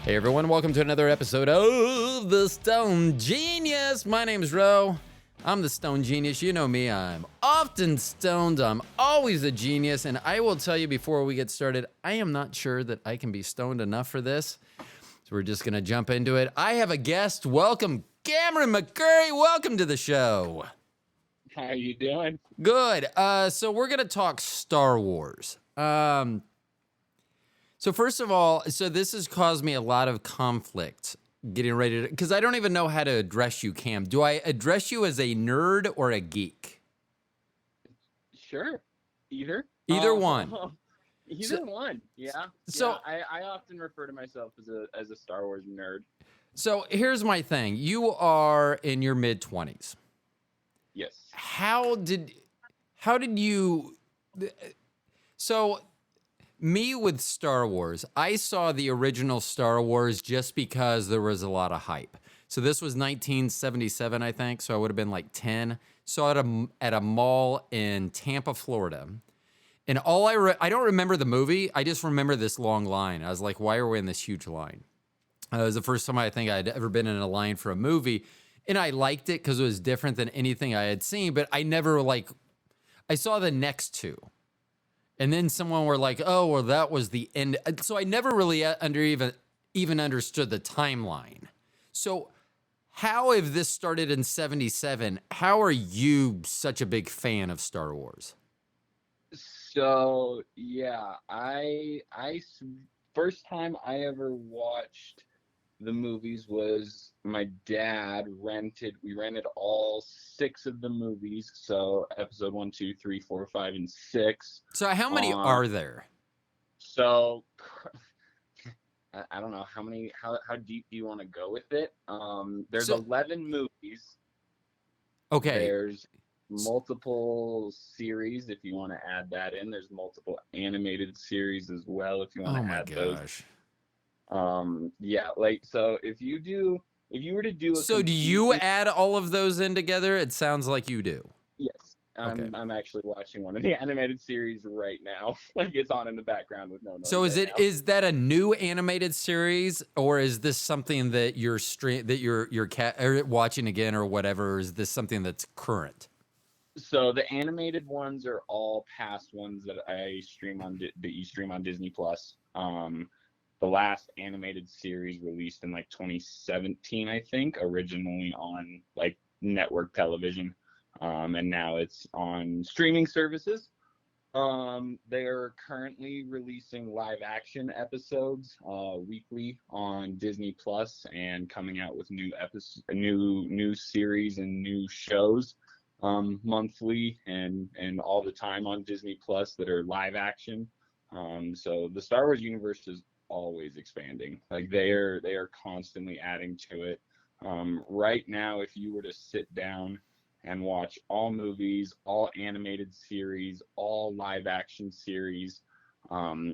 Hey everyone, welcome to another episode of The Stone Genius. My name is Ro. I'm the Stone Genius. You know me, I'm often stoned. I'm always a genius. And I will tell you before we get started, I am not sure that I can be stoned enough for this. So we're just going to jump into it. I have a guest. Welcome, Cameron McCurry. Welcome to the show. How are you doing? Good. So we're going to talk Star Wars. So first of all, this has caused me a lot of conflict getting ready to, because I don't even know how to address you, Cam. Do I address you as a nerd or a geek? Sure. Either one. Either one. Yeah. So I often refer to myself as a Star Wars nerd. So here's my thing. You are in your mid-20s. Yes. How did you, so me with Star Wars, I saw the original Star Wars just because there was a lot of hype. So this was 1977, I think. So I would have been like 10. Saw it at a mall in Tampa, Florida. And I don't remember the movie. I just remember this long line. I was like, why are we in this huge line? It was the first time I think I'd ever been in a line for a movie. And I liked it because it was different than anything I had seen. But I never I saw the next two. And then someone were like, oh, well, that was the end. So I never really even understood the timeline. So how, if this started in 77, how are you such a big fan of Star Wars? So, yeah, first time I ever watched the movies was my dad we rented all 6 of the movies. So episode 1, 2, 3, 4, 5, and 6. So how many are there? So I don't know how deep do you want to go with it? There's 11 movies. Okay. There's multiple series if you want to add that in. There's multiple animated series as well if you want to add those. So if you were to do do you add all of those in together? It sounds like you do. Yes. I'm actually watching one of the animated series right now. Like it's on in the background with no noise. So is that a new animated series, or is this something that you're watching again or whatever? Or is this something that's current? So the animated ones are all past ones that I stream that you stream on Disney Plus. The last animated series released in 2017, I think, originally on network television. And now it's on streaming services. They are currently releasing live action episodes weekly on Disney Plus and coming out with new series and new shows monthly and all the time on Disney Plus that are live action. So the Star Wars universe is always expanding. They are constantly adding to it. Right now, if you were to sit down and watch all movies, all animated series, all live action series,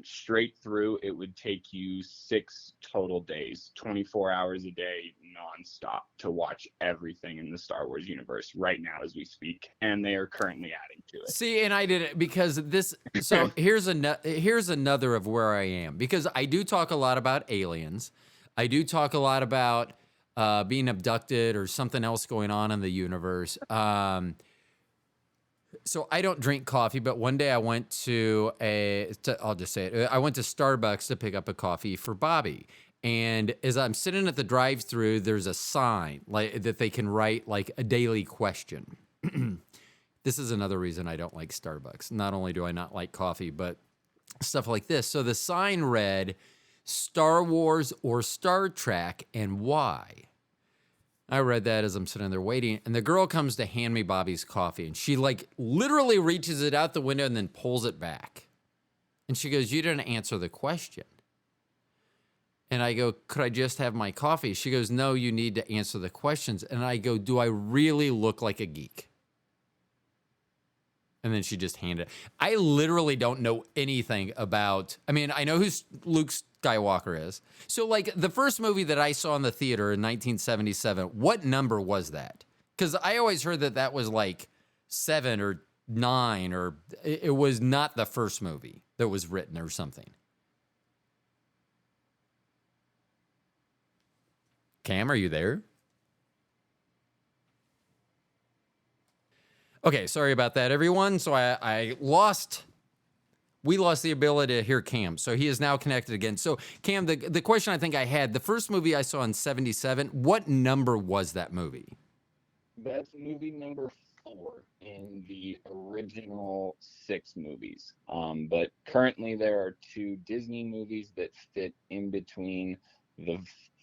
straight through, it would take you 6 total days, 24 hours a day, nonstop, to watch everything in the Star Wars universe right now as we speak. And they are currently adding to it. See, and I did it because this. So here's another of where I am, because I do talk a lot about aliens. I do talk a lot about being abducted or something else going on in the universe. So I don't drink coffee, but one day I went I'll just say it. I went to Starbucks to pick up a coffee for Bobby. And as I'm sitting at the drive-thru, there's a sign that they can write a daily question. This is another reason I don't like Starbucks. Not only do I not like coffee, but stuff like this. So the sign read, Star Wars or Star Trek, and why? I read that as I'm sitting there waiting, and the girl comes to hand me Bobby's coffee, and she literally reaches it out the window and then pulls it back. And she goes, you didn't answer the question. And I go, could I just have my coffee? She goes, no, you need to answer the questions. And I go, do I really look like a geek? And then she just handed it. I literally don't know anything about, I know who Luke Skywalker is. So the first movie that I saw in the theater in 1977, what number was that? Because I always heard that was 7 or 9, or it was not the first movie that was written or something. Cam, are you there? Okay, sorry about that, everyone. So we lost the ability to hear Cam. So he is now connected again. So Cam, the question I think I had, the first movie I saw in 77, what number was that movie? That's movie number 4 in the original 6 movies. But currently there are 2 Disney movies that fit in between the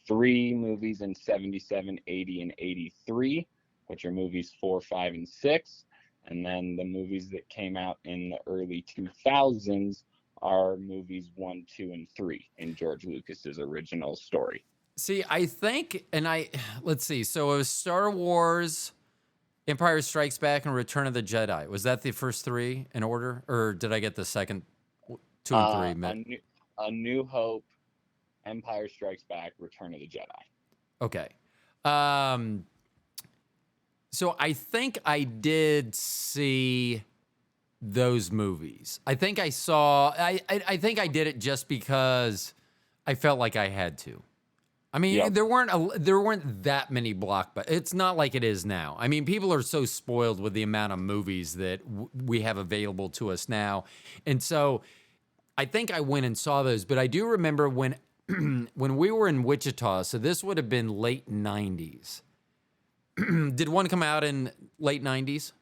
3 movies in 77, 80, and 83, which are movies 4, 5, and 6. And then the movies that came out in the early 2000s are movies 1, 2, and 3 in George Lucas's original story. See, I think, let's see. So it was Star Wars, Empire Strikes Back, and Return of the Jedi. Was that the first 3 in order? Or did I get the second 2 and 3? A New Hope, Empire Strikes Back, Return of the Jedi. Okay. So I think I did see those movies. I think I saw. I think I did it just because I felt like I had to. I mean, Yep. there weren't that many blockbusters. It's not like it is now. I mean, people are so spoiled with the amount of movies that we have available to us now, and so I think I went and saw those. But I do remember when when we were in Wichita. So this would have been late '90s. Did one come out in late 90s?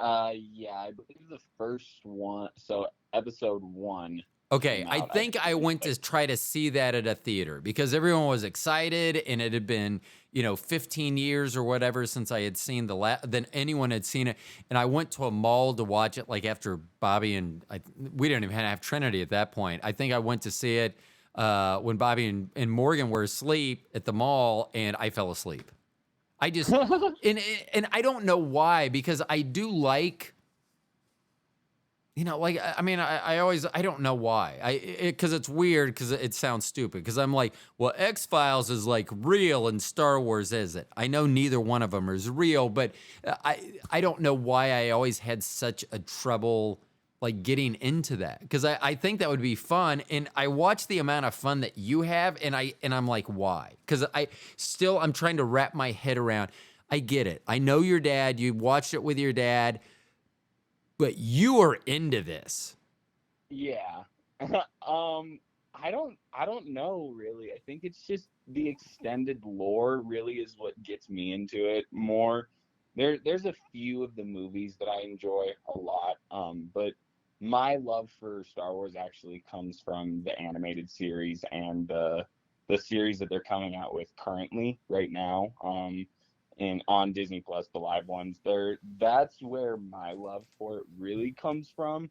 Yeah, I believe the first one. So episode 1. Okay, I think I went to try to see that at a theater because everyone was excited, and it had been 15 years or whatever since I had seen than anyone had seen it, and I went to a mall to watch it. Like after Bobby and we didn't even have Trinity at that point. I think I went to see it when Bobby and Morgan were asleep at the mall, and I fell asleep. I just and I don't know why, because I do like, like, I mean, I don't know why. Because it's weird, because it sounds stupid, because I'm like, well, X-Files is like real and Star Wars isn't. I know neither one of them is real, but I don't know why I always had such a trouble like getting into that, because I think that would be fun, and I watch the amount of fun that you have, and I'm like, why? Because I'm trying to wrap my head around. I get it. I know your dad. You watched it with your dad, but you are into this. Yeah. I don't know really. I think it's just the extended lore really is what gets me into it more. There's a few of the movies that I enjoy a lot, but my love for Star Wars actually comes from the animated series and the series that they're coming out with currently right now, and on Disney Plus, the live ones. That's where my love for it really comes from,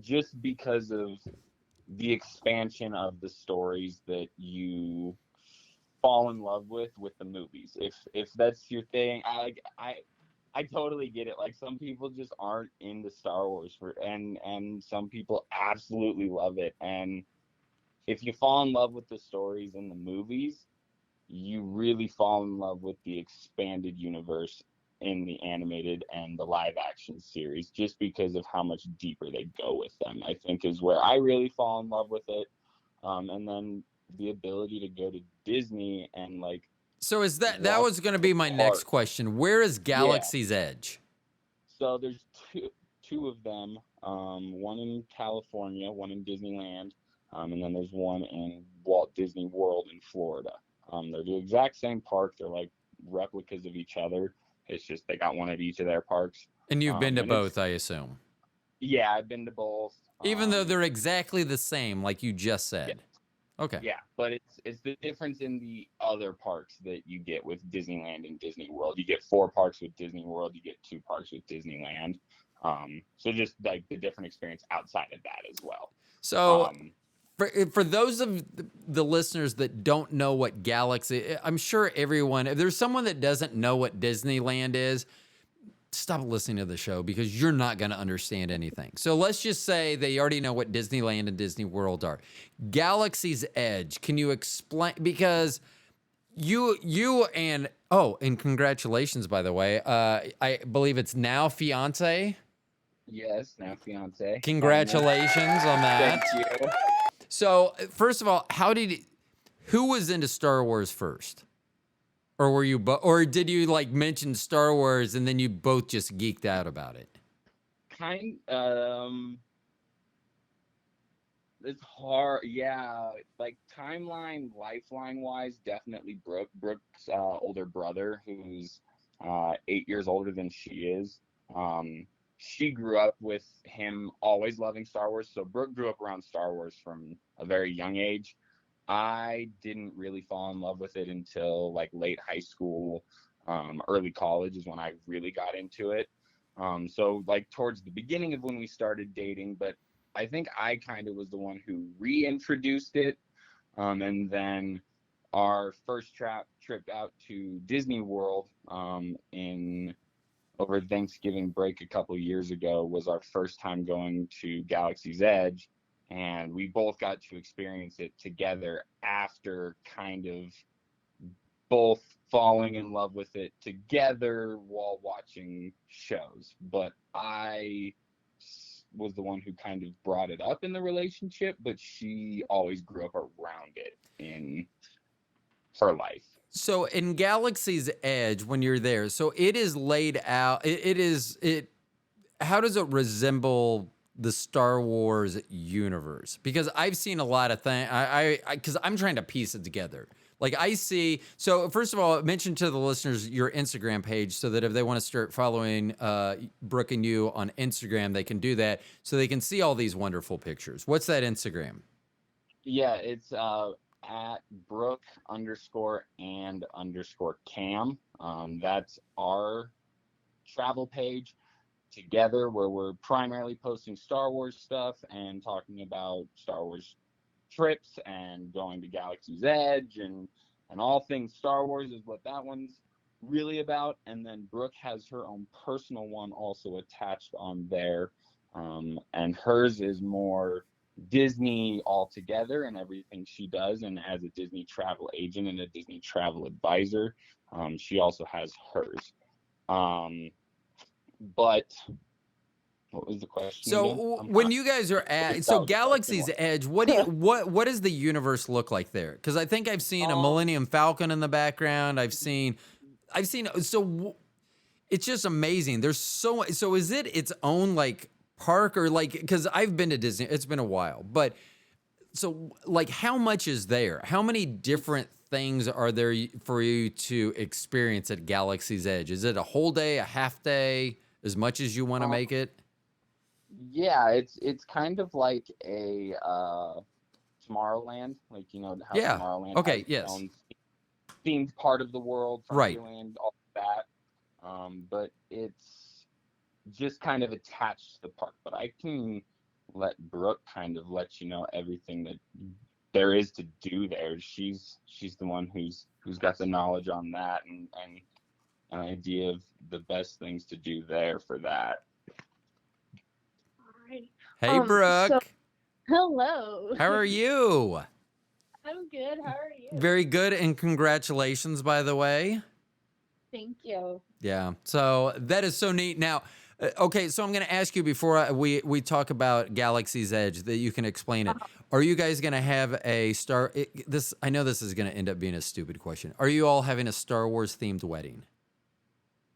just because of the expansion of the stories that you fall in love with the movies. If that's your thing, I totally get it. Like, some people just aren't into Star Wars and some people absolutely love it. And if you fall in love with the stories in the movies, you really fall in love with the expanded universe in the animated and the live action series, just because of how much deeper they go with them, I think is where I really fall in love with it. And then the ability to go to Disney and like. So is that was going to be my next question. Where is Galaxy's Edge? So there's two of them, one in California, one in Disneyland, and then there's one in Walt Disney World in Florida. They're the exact same park. They're like replicas of each other. It's just they got one at each of their parks. And you've been to both, I assume. Yeah, I've been to both. Even though they're exactly the same, like you just said. Yeah. Okay. Yeah, but it's the difference in the other parks that you get with Disneyland and Disney World. You get 4 parks with Disney World. You get 2 parks with Disneyland. So just like the different experience outside of that as well. So for those of the listeners that don't know what Galaxy, I'm sure everyone, if there's someone that doesn't know what Disneyland is, stop listening to the show, because you're not going to understand anything. So let's just say they already know what Disneyland and Disney World are. Galaxy's Edge, can you explain? Because you and congratulations, by the way. I believe it's now fiance. Yes, now fiance. Congratulations on that. Thank you. So first of all, who was into Star Wars first? Or were you, or did you like mention Star Wars and then you both just geeked out about it? Kind It's hard, yeah. Like timeline, lifeline wise, definitely Brooke. Brooke's older brother, who's 8 years older than she is. She grew up with him always loving Star Wars. So Brooke grew up around Star Wars from a very young age. I didn't really fall in love with it until like late high school, early college is when I really got into it. So like towards the beginning of when we started dating, but I think I kind of was the one who reintroduced it. And then our first trip out to Disney World in over Thanksgiving break a couple years ago was our first time going to Galaxy's Edge. And we both got to experience it together after kind of both falling in love with it together while watching shows. But I was the one who kind of brought it up in the relationship, but she always grew up around it in her life. So in Galaxy's Edge, when you're there, so it is laid out. How does it resemble the Star Wars universe? Because I've seen a lot of things. Because I'm trying to piece it together. Like I see. So first of all, mention to the listeners your Instagram page, so that if they want to start following Brooke and you on Instagram, they can do that, so they can see all these wonderful pictures. What's that Instagram? Yeah, it's at Brooke_and_Cam. That's our travel page together, where we're primarily posting Star Wars stuff and talking about Star Wars trips and going to Galaxy's Edge and all things Star Wars is what that one's really about. And then Brooke has her own personal one also attached on there, and hers is more Disney altogether and everything she does. And as a Disney travel agent and a Disney travel advisor, she also has hers. But what was the question So again? when you guys are at Galaxy's Edge, what does the universe look like there? Because I think I've seen a Millennium Falcon in the background. I've seen so it's just amazing. There's so is it its own like park, or like, because I've been to Disney, it's been a while, but so like how much is there? How many different things are there for you to experience at Galaxy's Edge? Is it a whole day, a half day, as much as you want to make it? Yeah, it's kind of like a Tomorrowland, like how Yeah. Tomorrowland Okay. has its Yes. own themed part of the world, Right. Frontierland, all of that. But it's just kind of attached to the park. But I can let Brooke kind of let you know everything that there is to do there. She's the one who's got the knowledge on that and an idea of the best things to do there for that. Alrighty. Hey, Brooke. So, hello. How are you? I'm good. How are you? Very good, and congratulations, by the way. Thank you. Yeah. So that is so neat. Now, okay, so I'm going to ask you before we talk about Galaxy's Edge that you can explain it. Are you guys going to have a I know this is going to end up being a stupid question. Are you all having a Star Wars themed wedding?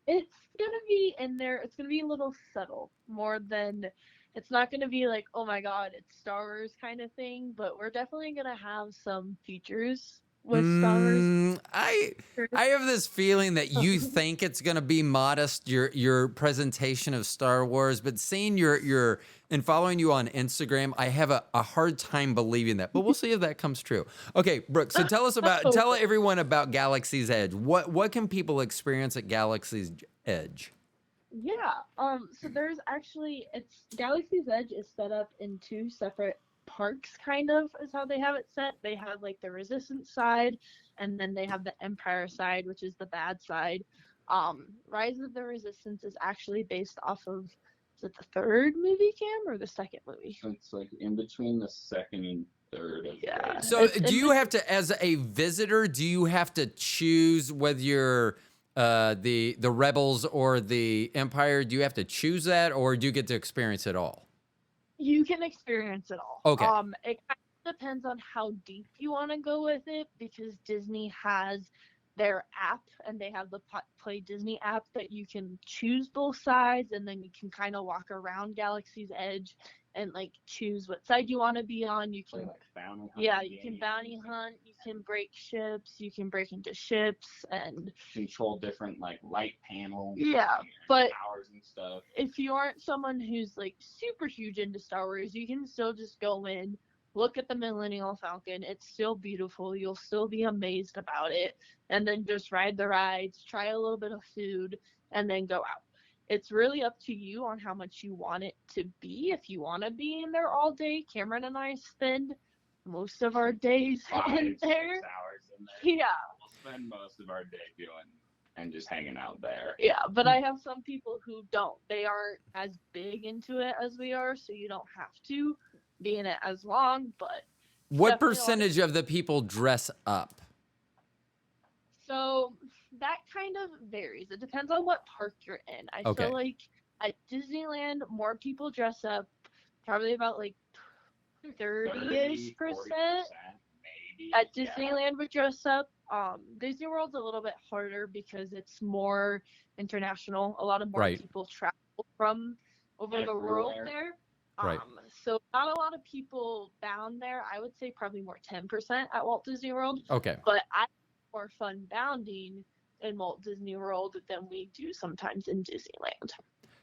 It's going to be in there. It's going to be a little subtle, more than it's not going to be like, oh my God, it's Star Wars kind of thing, but we're definitely going to have some features with Star Wars. I have this feeling that you think it's going to be modest, your presentation of Star Wars, but seeing your and following you on Instagram, I have a hard time believing that, but we'll see if that comes true. Okay, Brooke, so tell everyone about Galaxy's Edge. What can people experience at Galaxy's Edge? Yeah. So there's actually, it's Galaxy's Edge is set up in two separate parks, kind of, is how they have it set. They have like the Resistance side, and then they have the Empire side, which is the bad side. Rise of the Resistance is actually based off of, is it the third movie, Cam, or the second movie? It's like in between the second and third. Yeah. So do you have to, as a visitor, do you have to choose whether you're the Rebels or the Empire? Do you have to choose that, or do you get to experience it all? You can experience it all. Okay. It depends on how deep you want to go with it, because Disney has their app, and they have the Play Disney app that you can choose both sides, and then you can kind of walk around Galaxy's Edge and like choose what side you want to be on. You Play can, like bounty yeah, hunting you can game, bounty hunt, you can break ships, you can break into ships, and control different like light panels, yeah, and but powers and stuff. if you aren't someone who's like super huge into Star Wars, you can still just go in, look at the Millennial Falcon. It's still beautiful. You'll still be amazed about it. And then just ride the rides, try a little bit of food, and then go out. It's really up to you on how much you want it to be. If you want to be in there all day, Cameron and I spend most of our days in 5, 6 there. hours in there. Yeah. We'll spend most of our day doing and just hanging out there. Yeah, but I have some people who don't. They aren't as big into it as we are, so you don't have to be in it as long, but What definitely a lot of- percentage of the people dress up? So that kind of varies. It depends on what park you're in. I Okay. feel like at Disneyland, more people dress up, probably about like 30-ish 40%, percent. maybe. At Yeah. Disneyland would dress up. Disney World's a little bit harder because it's more international. A lot of more Right. people travel from over the world Everywhere. there. Right. So not a lot of people bound there. I would say probably more 10% at Walt Disney World. Okay. But I have more fun bounding in Walt Disney World than we do sometimes in Disneyland.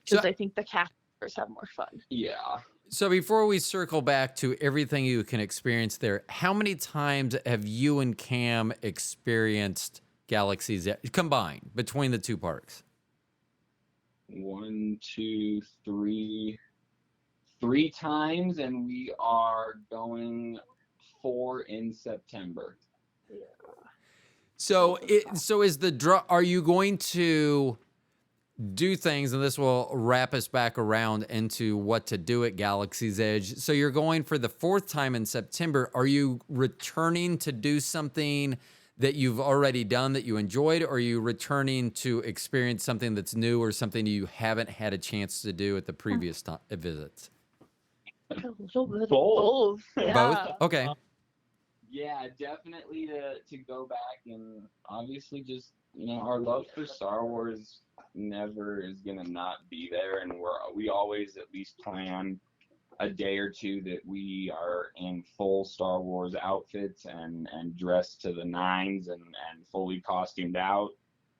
Because So, I think the cast members have more fun. Yeah. so before we circle back to everything you can experience there, how many times have you and Cam experienced Galaxy's Edge combined between the two parks? 1, 2, 3. 3 times, and we are going 4 in September. So is the draw? Are you going to do things, and this will wrap us back around into what to do at Galaxy's Edge? So you're going for the 4th time in September. Are you returning to do something that you've already done that you enjoyed, or are you returning to experience something that's new or something you haven't had a chance to do at the previous visits? A little bit of Both. both. Yeah. Both? Okay. Yeah, definitely to go back, and obviously just, our love for Star Wars never is gonna not be there, and we always at least plan a day or two that we are in full Star Wars outfits and dressed to the nines and fully costumed out.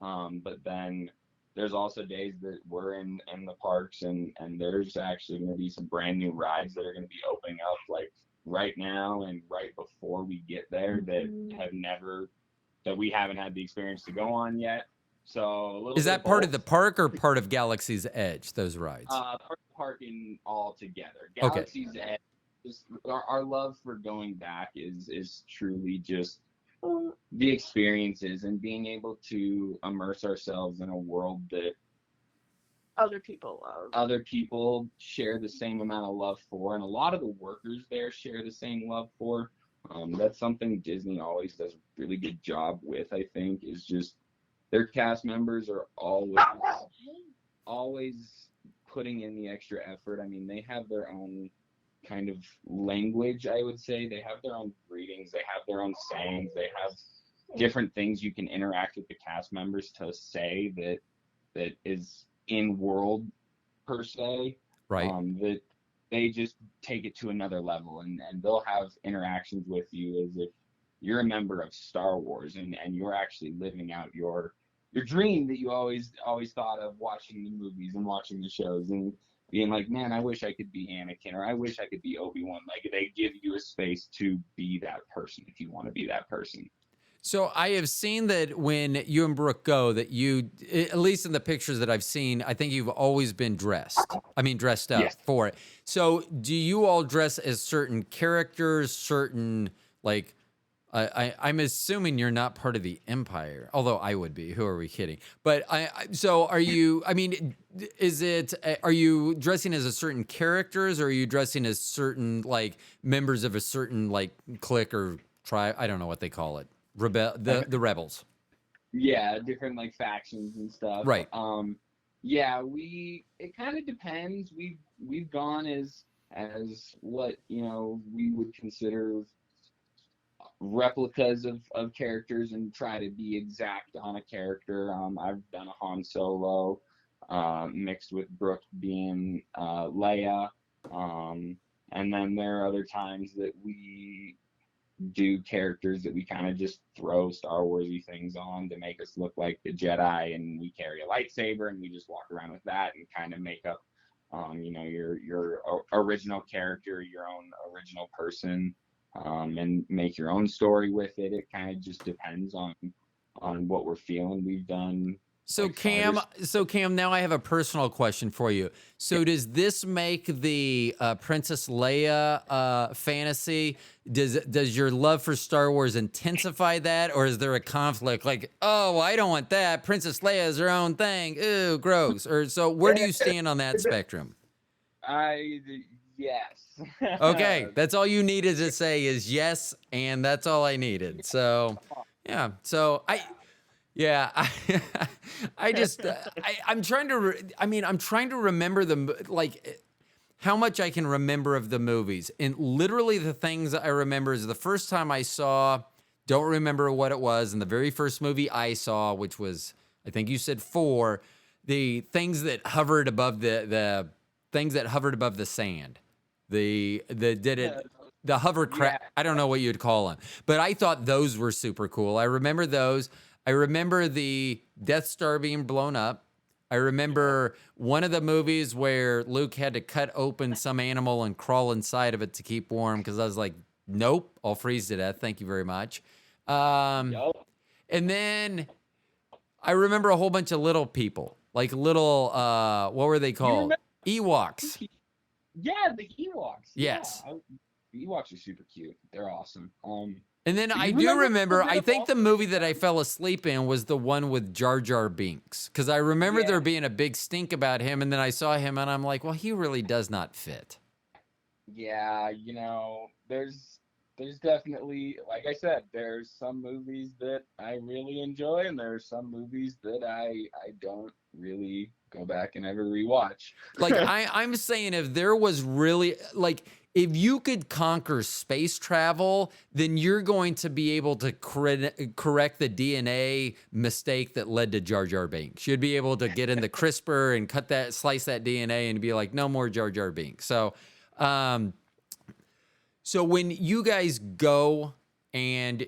But then there's also days that we're in the parks, and there's actually going to be some brand new rides that are going to be opening up like right now and right before we get there that we haven't had the experience to go on yet. So a little Is bit that part of both. the park or part of Galaxy's Edge, those rides? Parking all together. Okay. Galaxy's Edge, our love for going back is truly just the experiences and being able to immerse ourselves in a world that Other people love. other people share the same amount of love for, and a lot of the workers there share the same love for. That's something Disney always does a really good job with, I think, is just their cast members are always putting in the extra effort. I mean, they have their own kind of language, I would say. They have their own greetings. They have their own sayings. They have different things you can interact with the cast members to say that is in world per se. Right. That they just take it to another level, and they'll have interactions with you as if you're a member of Star Wars and you're actually living out your dream that you always thought of watching the movies and watching the shows and being like, man, I wish I could be Anakin, or I wish I could be Obi-Wan. Like, they give you a space to be that person if you want to be that person. So I have seen that when you and Brooke go, that you, at least in the pictures that I've seen, I think you've always been dressed up Yes. for it. So do you all dress as certain characters, certain, like, I'm assuming you're not part of the Empire, although I would be. Who are we kidding? But so are you? I mean, are you dressing as a certain characters, or are you dressing as certain like members of a certain like clique or tribe? I don't know what they call it. The rebels. Yeah, different like factions and stuff. Right. Yeah, it kind of depends. We've gone as as what, we would consider replicas of characters and try to be exact on a character. I've done a Han Solo, mixed with Brooke being Leia. And then there are other times that we do characters that we kind of just throw Star Warsy things on to make us look like the Jedi, and we carry a lightsaber and we just walk around with that and kind of make up, your original character, your own original person, and make your own story with it. It kind of just depends on what we're feeling. We've done. So Cam, now I have a personal question for you. So does this make the Princess Leia fantasy? Does your love for Star Wars intensify that, or is there a conflict? Like, oh, I don't want that. Princess Leia is her own thing. Ooh, gross. Or so, where do you stand on that spectrum? Yes. Okay, that's all you needed to say is yes, and that's all I needed. So, yeah. So Yeah, I'm trying to. I'm trying to remember how much I can remember of the movies, and literally the things I remember is the first time I saw. Don't remember what it was, and the very first movie I saw, which was I think you said 4, the things that hovered above the things that hovered above the sand, the hovercraft. Yeah. I don't know what you'd call them, but I thought those were super cool. I remember those. I remember the Death Star being blown up. I remember one of the movies where Luke had to cut open some animal and crawl inside of it to keep warm, because I was like, nope, I'll freeze to death. Thank you very much. Yup. And then I remember a whole bunch of little people, like little, what were they called? Ewoks. Yeah, the Ewoks. Yes. Yeah. The Ewoks are super cute. They're awesome. And then I you do remember remember, I think the movie that I fell asleep in was the one with Jar Jar Binks, because I remember there being a big stink about him, and then I saw him, and I'm like, well, he really does not fit. Yeah, there's definitely, like I said, there's some movies that I really enjoy, and there's some movies that I don't really go back and ever rewatch. Like I'm saying, if there was really if you could conquer space travel, then you're going to be able to correct the DNA mistake that led to Jar Jar Binks. You'd be able to get in the CRISPR and slice that DNA and be like, no more Jar Jar Binks. So, so when you guys go and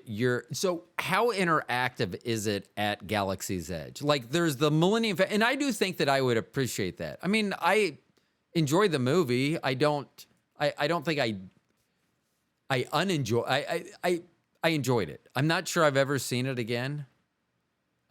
so how interactive is it at Galaxy's Edge? Like, there's the Millennium Falcon, and I do think that I would appreciate that. I mean, I enjoy the movie. I don't think I enjoyed it. I'm not sure I've ever seen it again.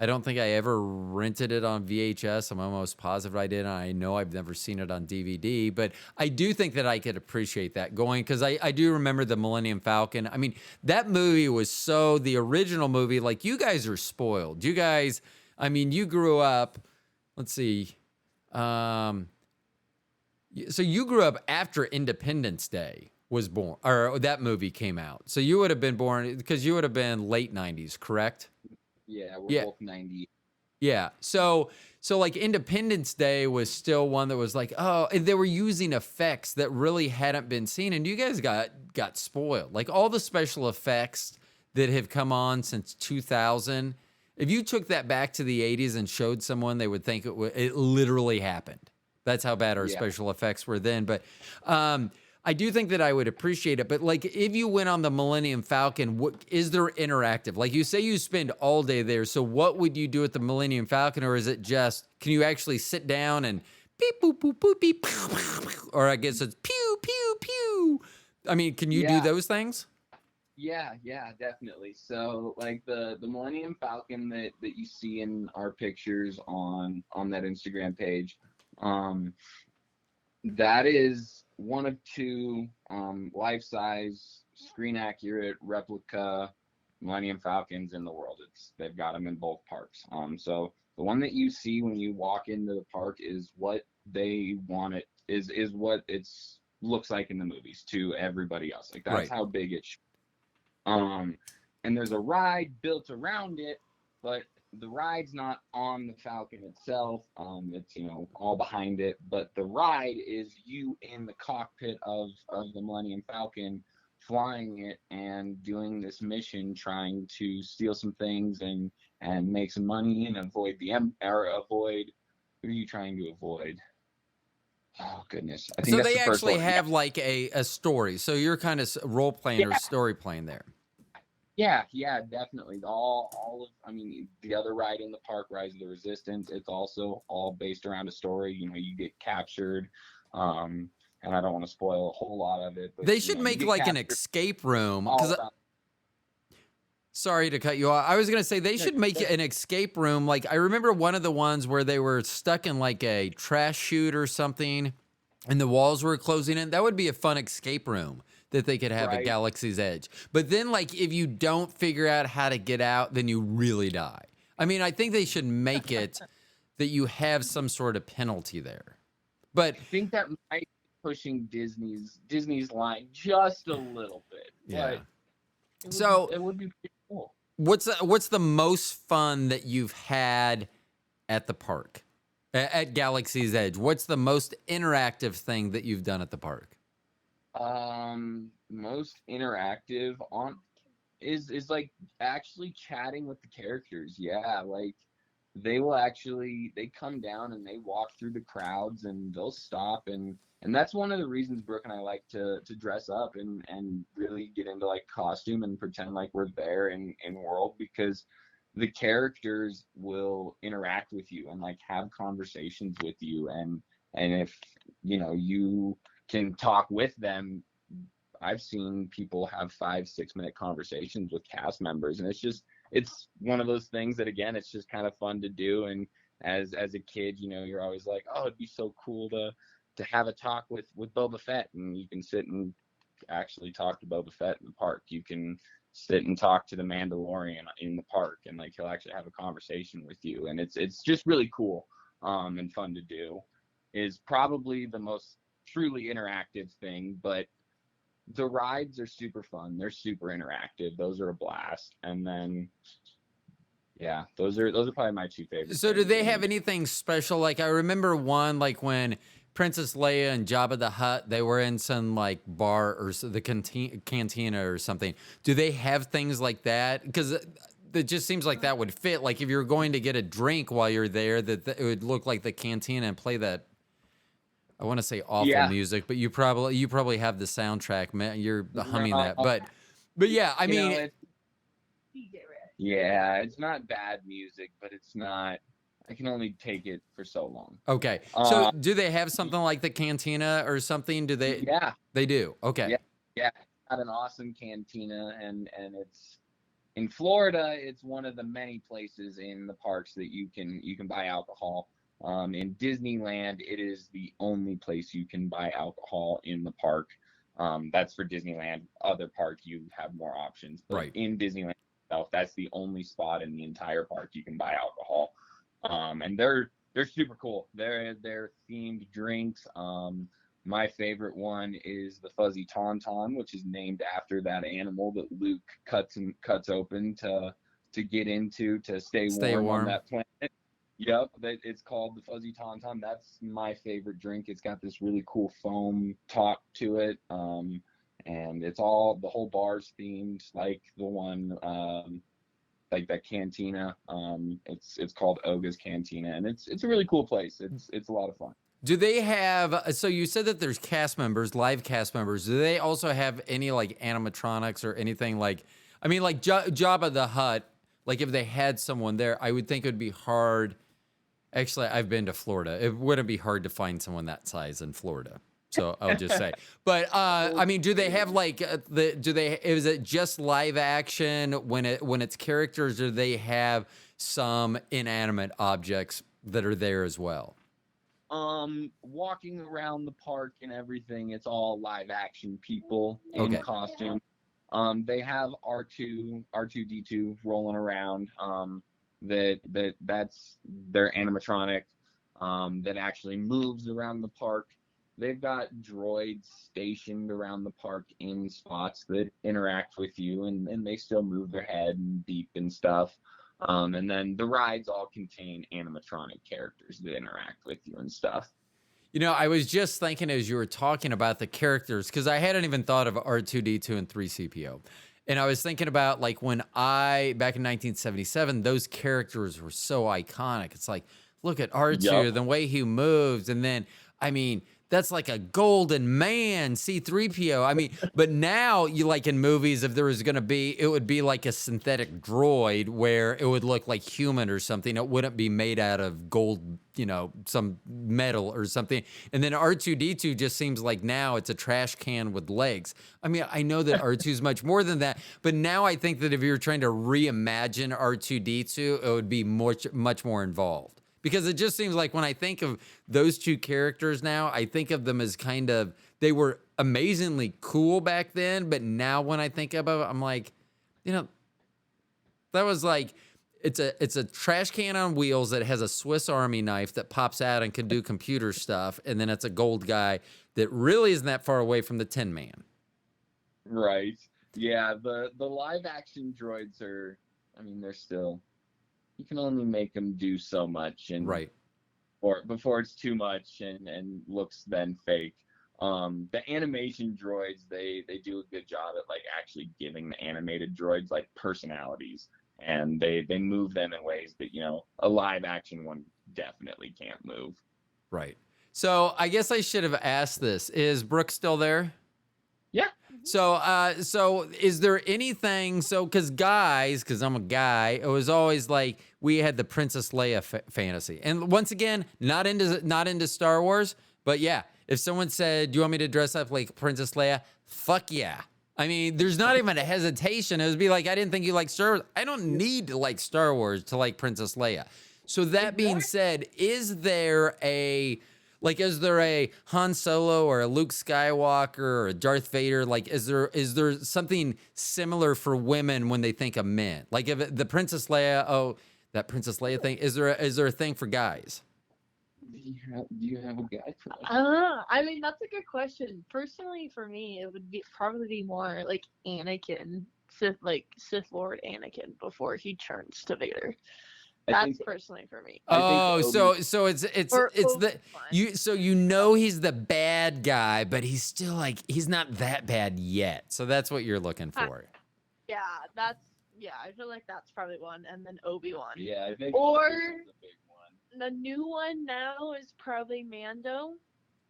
I don't think I ever rented it on VHS. I'm almost positive I did. And I know I've never seen it on DVD, but I do think that I could appreciate that going, because I do remember the Millennium Falcon. I mean, that movie was the original movie, like, you guys are spoiled. You guys, I mean, you grew up, let's see, so you grew up after Independence Day was born, or that movie came out. So you would have been born, because you would have been late 90s, correct? Yeah, we're both 90. Yeah. So like Independence Day was still one that was like, oh, and they were using effects that really hadn't been seen, and you guys got spoiled. Like, all the special effects that have come on since 2000. If you took that back to the 80s and showed someone, they would think it literally happened. That's how bad our special effects were then. But I do think that I would appreciate it. But, like, if you went on the Millennium Falcon, is there interactive? Like, you say you spend all day there. So what would you do at the Millennium Falcon? Or is it just, can you actually sit down and beep, boop, boop, boop, beep, or I guess it's pew, pew, pew. I mean, can you do those things? Yeah, definitely. So, like, the Millennium Falcon that you see in our pictures on that Instagram page, that is one of 2 life-size, screen-accurate replica Millennium Falcons in the world. They've got them in both parks. So the one that you see when you walk into the park is what they want it is what it's looks like in the movies to everybody else. Like, that's how big it should. And there's a ride built around it, but the ride's not on the Falcon itself. It's, you know, all behind it, but the ride is you in the cockpit of the Millennium Falcon, flying it and doing this mission, trying to steal some things and make some money and avoid who are you trying to avoid? Oh goodness, I think So that's they the first actually one. have like a story. So you're kind of role playing or Yeah. story playing there. Yeah, definitely. All of, I mean, the other ride in the park, Rise of the Resistance, it's also all based around a story. You know, you get captured, and I don't want to spoil a whole lot of it, but They you should know, you make get like an captured escape room all because about. sorry to cut you off. I was going to say they should make an escape room. Like I remember one of the ones where they were stuck in like a trash chute or something and the walls were closing in. That would be a fun escape room that they could have at Right. Galaxy's Edge. But then like if you don't figure out how to get out, then you really die. I mean, I think they should make it that you have some sort of penalty there. But I think that might be pushing Disney's line just a little bit, yeah. but So it would be pretty cool. what's the most fun that you've had at the park? At Galaxy's Edge? What's the most interactive thing that you've done at the park? Most interactive on is like actually chatting with the characters. Yeah, like they come down and they walk through the crowds and they'll stop and that's one of the reasons Brooke and I like to dress up and really get into like costume and pretend like we're there in world, because the characters will interact with you and like have conversations with you, and if you know you can talk with them. I've seen people have 5-6 minute conversations with cast members, and it's one of those things that, again, it's just kind of fun to do. And as a kid, you know, you're always like, oh, it'd be so cool to have a talk with Boba Fett, and you can sit and actually talk to Boba Fett in the park. You can sit and talk to the Mandalorian in the park, and like he'll actually have a conversation with you, and it's just really cool and fun to do. Is probably the most truly interactive thing, but the rides are super fun. They're super interactive. Those are a blast. And then, yeah, those are probably my two favorites. So do they have anything special? Like I remember one, like when Princess Leia and Jabba the Hutt, they were in some like bar or the cantina or something. Do they have things like that? Because it just seems like that would fit. Like if you're going to get a drink while you're there, that it would look like the cantina and play that. I want to say awful music, but you probably have the soundtrack. Man, you're humming that, but yeah, I mean, yeah, it's not bad music, but it's not. I can only take it for so long. Okay, so do they have something like the cantina or something? Do they? Yeah, they do. Okay, yeah, got an awesome cantina, and it's in Florida. It's one of the many places in the parks that you can buy alcohol. In Disneyland, it is the only place you can buy alcohol in the park. That's for Disneyland. Other parks, you have more options. But right. in Disneyland itself, that's the only spot in the entire park you can buy alcohol. And they're super cool. They're themed drinks. My favorite one is the Fuzzy Tauntaun, which is named after that animal that Luke cuts open to get into to stay warm on that planet. Yep, it's called the Fuzzy Tauntaun. That's my favorite drink. It's got this really cool foam top to it, and the whole bar's themed like the one, like that cantina. It's called Oga's Cantina, and it's a really cool place. It's a lot of fun. Do they have? So you said that there's cast members, live cast members. Do they also have any like animatronics or anything like? I mean, like Jabba the Hutt. Like if they had someone there, I would think it would be hard. Actually, I've been to Florida. It wouldn't be hard to find someone that size in Florida. So I'll just say. But I mean, do they have like is it just live action when it's characters, or do they have some inanimate objects that are there as well? Walking around the park and everything, it's all live action people in costume. They have R2D2 rolling around. That's their animatronic that actually moves around the park. They've got droids stationed around the park in spots that interact with you, and they still move their head and beep and stuff. And then the rides all contain animatronic characters that interact with you and stuff. You know, I was just thinking as you were talking about the characters, because I hadn't even thought of R2D2 and 3CPO. And I was thinking about like when back in 1977, those characters were so iconic. It's like, look at R2, the way he moves. And then, I mean, that's like a golden man, C3PO. I mean, but now you like in movies, if there was going to be, it would be like a synthetic droid where it would look like human or something. It wouldn't be made out of gold, you know, some metal or something. And then R2D2 just seems like now it's a trash can with legs. I mean, I know that R2 is much more than that, but now I think that if you're trying to reimagine R2D2, it would be much more involved. Because it just seems like when I think of those two characters now, I think of them as kind of, they were amazingly cool back then, but now when I think about it, I'm like, you know, that was like, it's a trash can on wheels that has a Swiss Army knife that pops out and can do computer stuff, and then it's a gold guy that really isn't that far away from the Tin Man. Right. Yeah, the live action droids are, I mean, they're still, you can only make them do so much, and right, or before it's too much and looks then fake. The animation droids, they do a good job at like actually giving the animated droids like personalities, and they move them in ways that, you know, a live action one definitely can't move. right. So I guess I should have asked this: is Brooke still there? Yeah. So is there anything? So, because I'm a guy, it was always like we had the Princess Leia fantasy, and once again, not into Star Wars, but yeah, if someone said, "Do you want me to dress up like Princess Leia?" Fuck yeah. I mean, there's not even a hesitation. It would be like, I didn't think you liked Star Wars. I don't need to like Star Wars to like Princess Leia. So that being said, is there a Han Solo or a Luke Skywalker or a Darth Vader? Like, is there something similar for women when they think of men? Like, if the Princess Leia, that Princess Leia thing, is there a thing for guys? Do you have a guy for that? I mean, that's a good question. Personally, for me, it would probably be more like Anakin, Sith Lord Anakin before he turns to Vader. That's personally for me. Oh, so it's the you know he's the bad guy, but he's still like he's not that bad yet. So that's what you're looking for. I feel like that's probably one, and then Obi-Wan. Yeah, I think. Or the big one. The new one now is probably Mando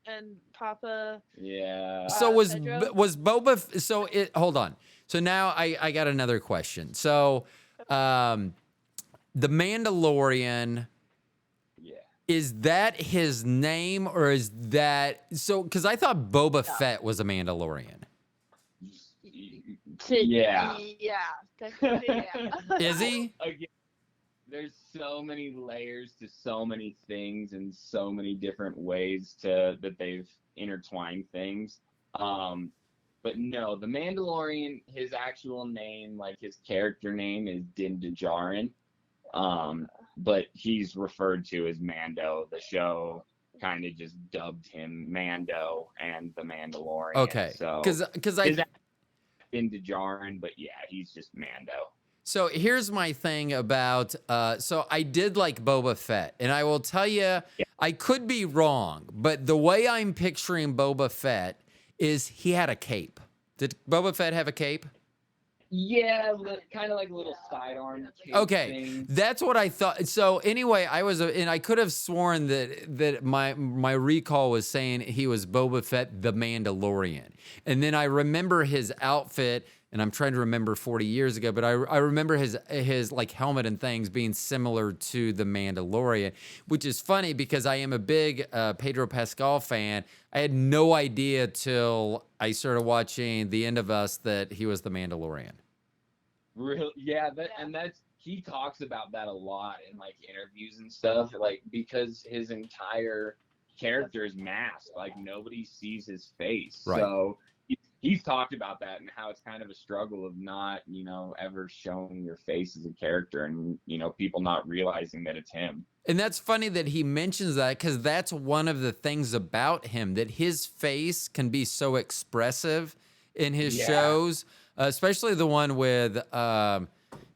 and Papa. Yeah. So was Boba? So hold on. So now I got another question. So, the Mandalorian. Yeah. Is that his name, or is that so? Because I thought Boba Fett was a Mandalorian. Yeah. Yeah. Technically, yeah. Is he? Again, there's so many layers to so many things and so many different ways that they've intertwined things. But no, the Mandalorian, his actual name, like his character name, is Din Djarin. But he's referred to as Mando. The show kind of just dubbed him Mando and the Mandalorian. Okay. So because I Din Djarin, but yeah, he's just Mando. So here's my thing about, so I did like Boba Fett, and I will tell you, I could be wrong, but the way I'm picturing Boba Fett is he had a cape. Did Boba Fett have a cape? Yeah, kind of like a little sidearm cape thing. That's what I thought. So anyway, and I could have sworn that my recall was saying he was Boba Fett the Mandalorian. And then I remember his outfit, and I'm trying to remember 40 years ago, but I remember his like helmet and things being similar to the Mandalorian, which is funny because I am a big Pedro Pascal fan. I had no idea till I started watching The End of Us that he was the Mandalorian. Real, yeah, he talks about that a lot in like interviews and stuff, like because his entire character is masked, like nobody sees his face. Right. So he's talked about that and how it's kind of a struggle of not, ever showing your face as a character and, people not realizing that it's him. And that's funny that he mentions that because that's one of the things about him, that his face can be so expressive in his shows, especially the one with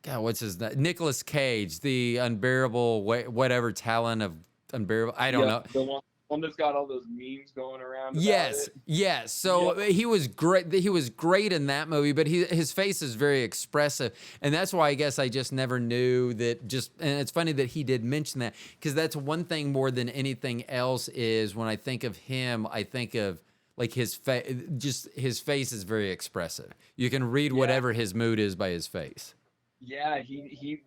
God, what's his name? Nicolas Cage, the unbearable whatever talent of unbearable. I don't know. The one that's got all those memes going around about Yes, it. yes. So he was great. He was great in that movie, but his face is very expressive, and that's why I guess I just never knew that. And it's funny that he did mention that, because that's one thing more than anything else is when I think of him, I think of like his face. Just his face is very expressive. You can read whatever his mood is by his face. Yeah, we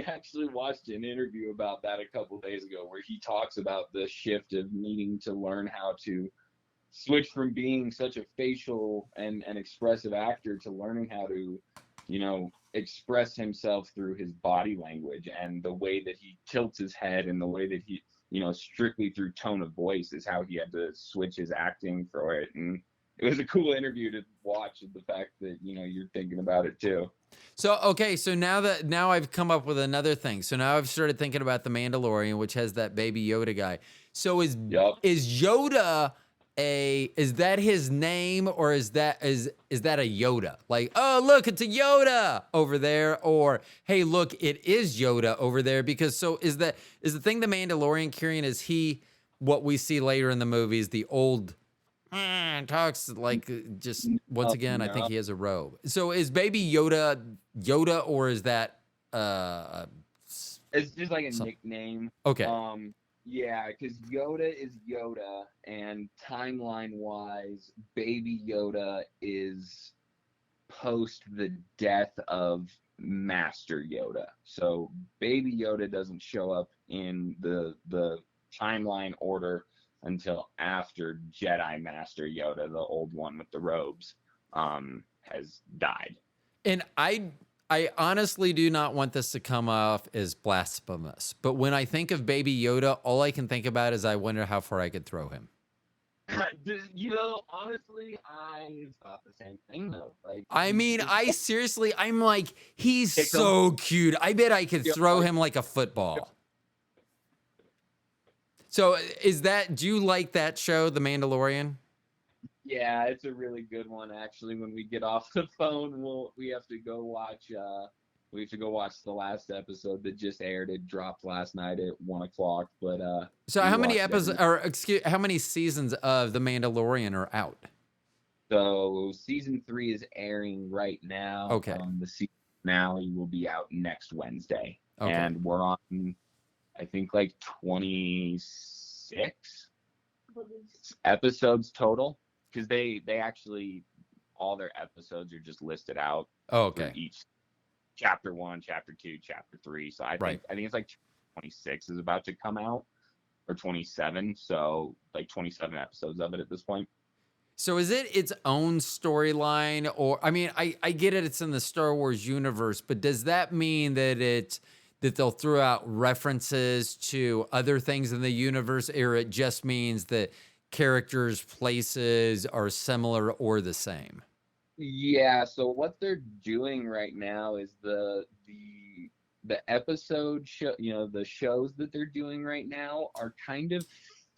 actually watched an interview about that a couple days ago where he talks about the shift of needing to learn how to switch from being such a facial and expressive actor to learning how to, express himself through his body language, and the way that he tilts his head and the way that he, strictly through tone of voice is how he had to switch his acting for it. And it was a cool interview to watch, the fact that, you're thinking about it too. So, okay, so now I've come up with another thing. So now I've started thinking about The Mandalorian, which has that Baby Yoda guy. So is Yoda is that his name, or is that a Yoda? Like, oh, look, it's a Yoda over there, or hey, look, it is Yoda over there. Because so is the thing the Mandalorian carrying, is he what we see later in the movies, the old talks like just once again, no. I think he has a robe. So is Baby Yoda, or is that it's just like a nickname. Okay. Yeah, because Yoda is Yoda, and timeline-wise, Baby Yoda is post the death of Master Yoda. So Baby Yoda doesn't show up in the timeline order until after Jedi Master Yoda, the old one with the robes, has died. And I honestly do not want this to come off as blasphemous, but when I think of Baby Yoda, all I can think about is I wonder how far I could throw him. Honestly, I thought the same thing though. Like, I mean, I'm like, he's so cute. I bet I could throw him like a football. So do you like that show, The Mandalorian? Yeah, it's a really good one. Actually, when we get off the phone, we have to go watch the last episode that just aired. It dropped last night at 1:00. But so how many episodes, how many seasons of The Mandalorian are out? So season 3 is airing right now. Okay. The season finale will be out next Wednesday, and we're on, I think, like 26 episodes total, because they actually, all their episodes are just listed out. Oh, okay. For each chapter 1, chapter 2, chapter 3. So I think it's like 26 is about to come out, or 27. So like 27 episodes of it at this point. So is it its own storyline, or I mean, I get it, it's in the Star Wars universe, but does that mean that they'll throw out references to other things in the universe, or it just means that characters, places are similar or the same? Yeah, so what they're doing right now is the episode show, the shows that they're doing right now are kind of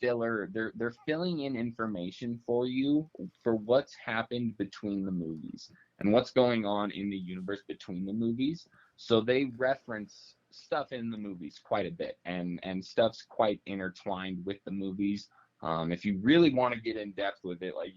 filler. They're filling in information for you for what's happened between the movies and what's going on in the universe between the movies. So they reference stuff in the movies quite a bit, and stuff's quite intertwined with the movies. If you really want to get in depth with it, like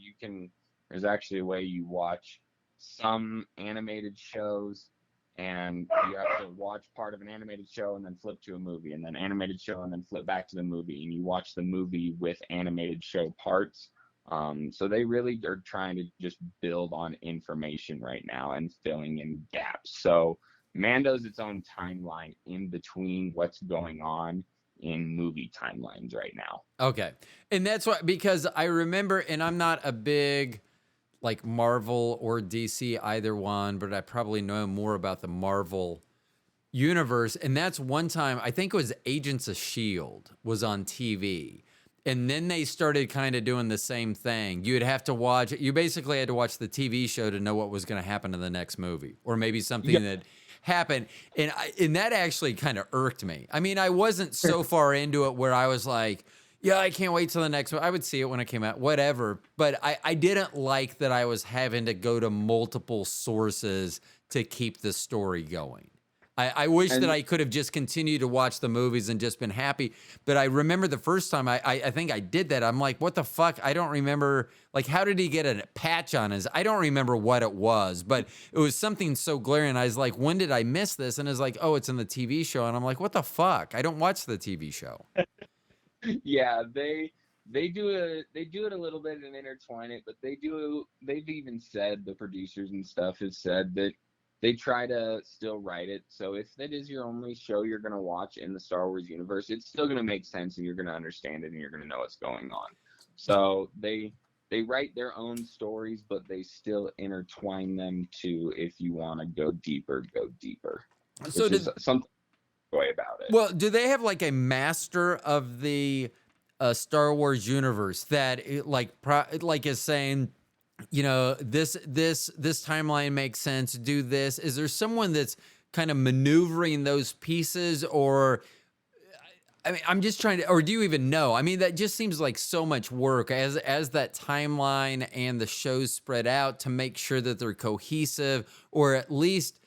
there's actually a way you watch some animated shows, and you have to watch part of an animated show and then flip to a movie, and then animated show and then flip back to the movie, and you watch the movie with animated show parts. So they really are trying to just build on information right now and filling in gaps. So Mando's its own timeline in between what's going on in movie timelines right now. Okay. And that's why, because I remember, and I'm not a big like Marvel or DC either one, but I probably know more about the Marvel universe. And that's one time, I think it was Agents of S.H.I.E.L.D. was on TV. And then they started kind of doing the same thing. You basically had to watch the TV show to know what was going to happen in the next movie, or maybe something that happened. And that actually kind of irked me. I mean, I wasn't so far into it where I was like, Yeah, I can't wait till the next one. I would see it when it came out, whatever. But I didn't like that I was having to go to multiple sources to keep the story going. I wish that And I could have just continued to watch the movies and just been happy. But I remember the first time I think I did that. I'm like, what the fuck? I don't remember. Like, how did he get a patch on his? I don't remember what it was, but it was something so glaring. I was like, when did I miss this? And it's like, oh, it's in the TV show. And I'm like, what the fuck? I don't watch the TV show. yeah, they do it a little bit and intertwine it, but they've even said, the producers and stuff have said that they try to still write it. So if that is your only show you're gonna watch in the Star Wars universe, it's still gonna make sense and you're gonna understand it and you're gonna know what's going on. So they write their own stories, but they still intertwine them too. If you want to go deeper, So which is did something I enjoy about it. Well, do they have like a master of the Star Wars universe that like is saying, you know, this timeline makes sense, do this? Is there someone that's kind of maneuvering those pieces, or I mean, I'm just trying to, or do you even know? I mean, that just seems like so much work as that timeline and the shows spread out to make sure that they're cohesive, or at least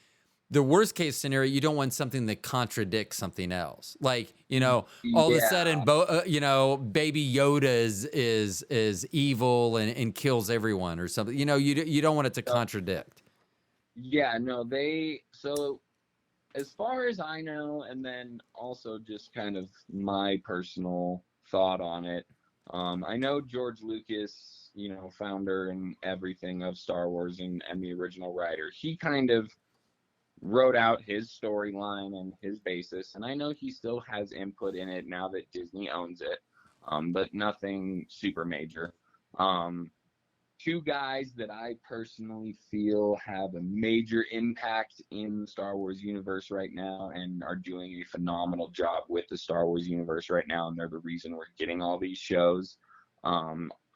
the worst case scenario, you don't want something that contradicts something else. Like, you know, all of a sudden, you know, Baby Yoda is evil and kills everyone or something. You know, you don't want it to contradict. Yeah, no, so as far as I know, and then also just kind of my personal thought on it, I know George Lucas, you know, founder and everything of Star Wars and the original writer, he kind of wrote out his storyline and his basis, and I know he still has input in it now that Disney owns it, but nothing super major. Um, Two guys that I personally feel have a major impact in the Star Wars universe right now and are doing a phenomenal job with the Star Wars universe right now, and they're the reason we're getting all these shows,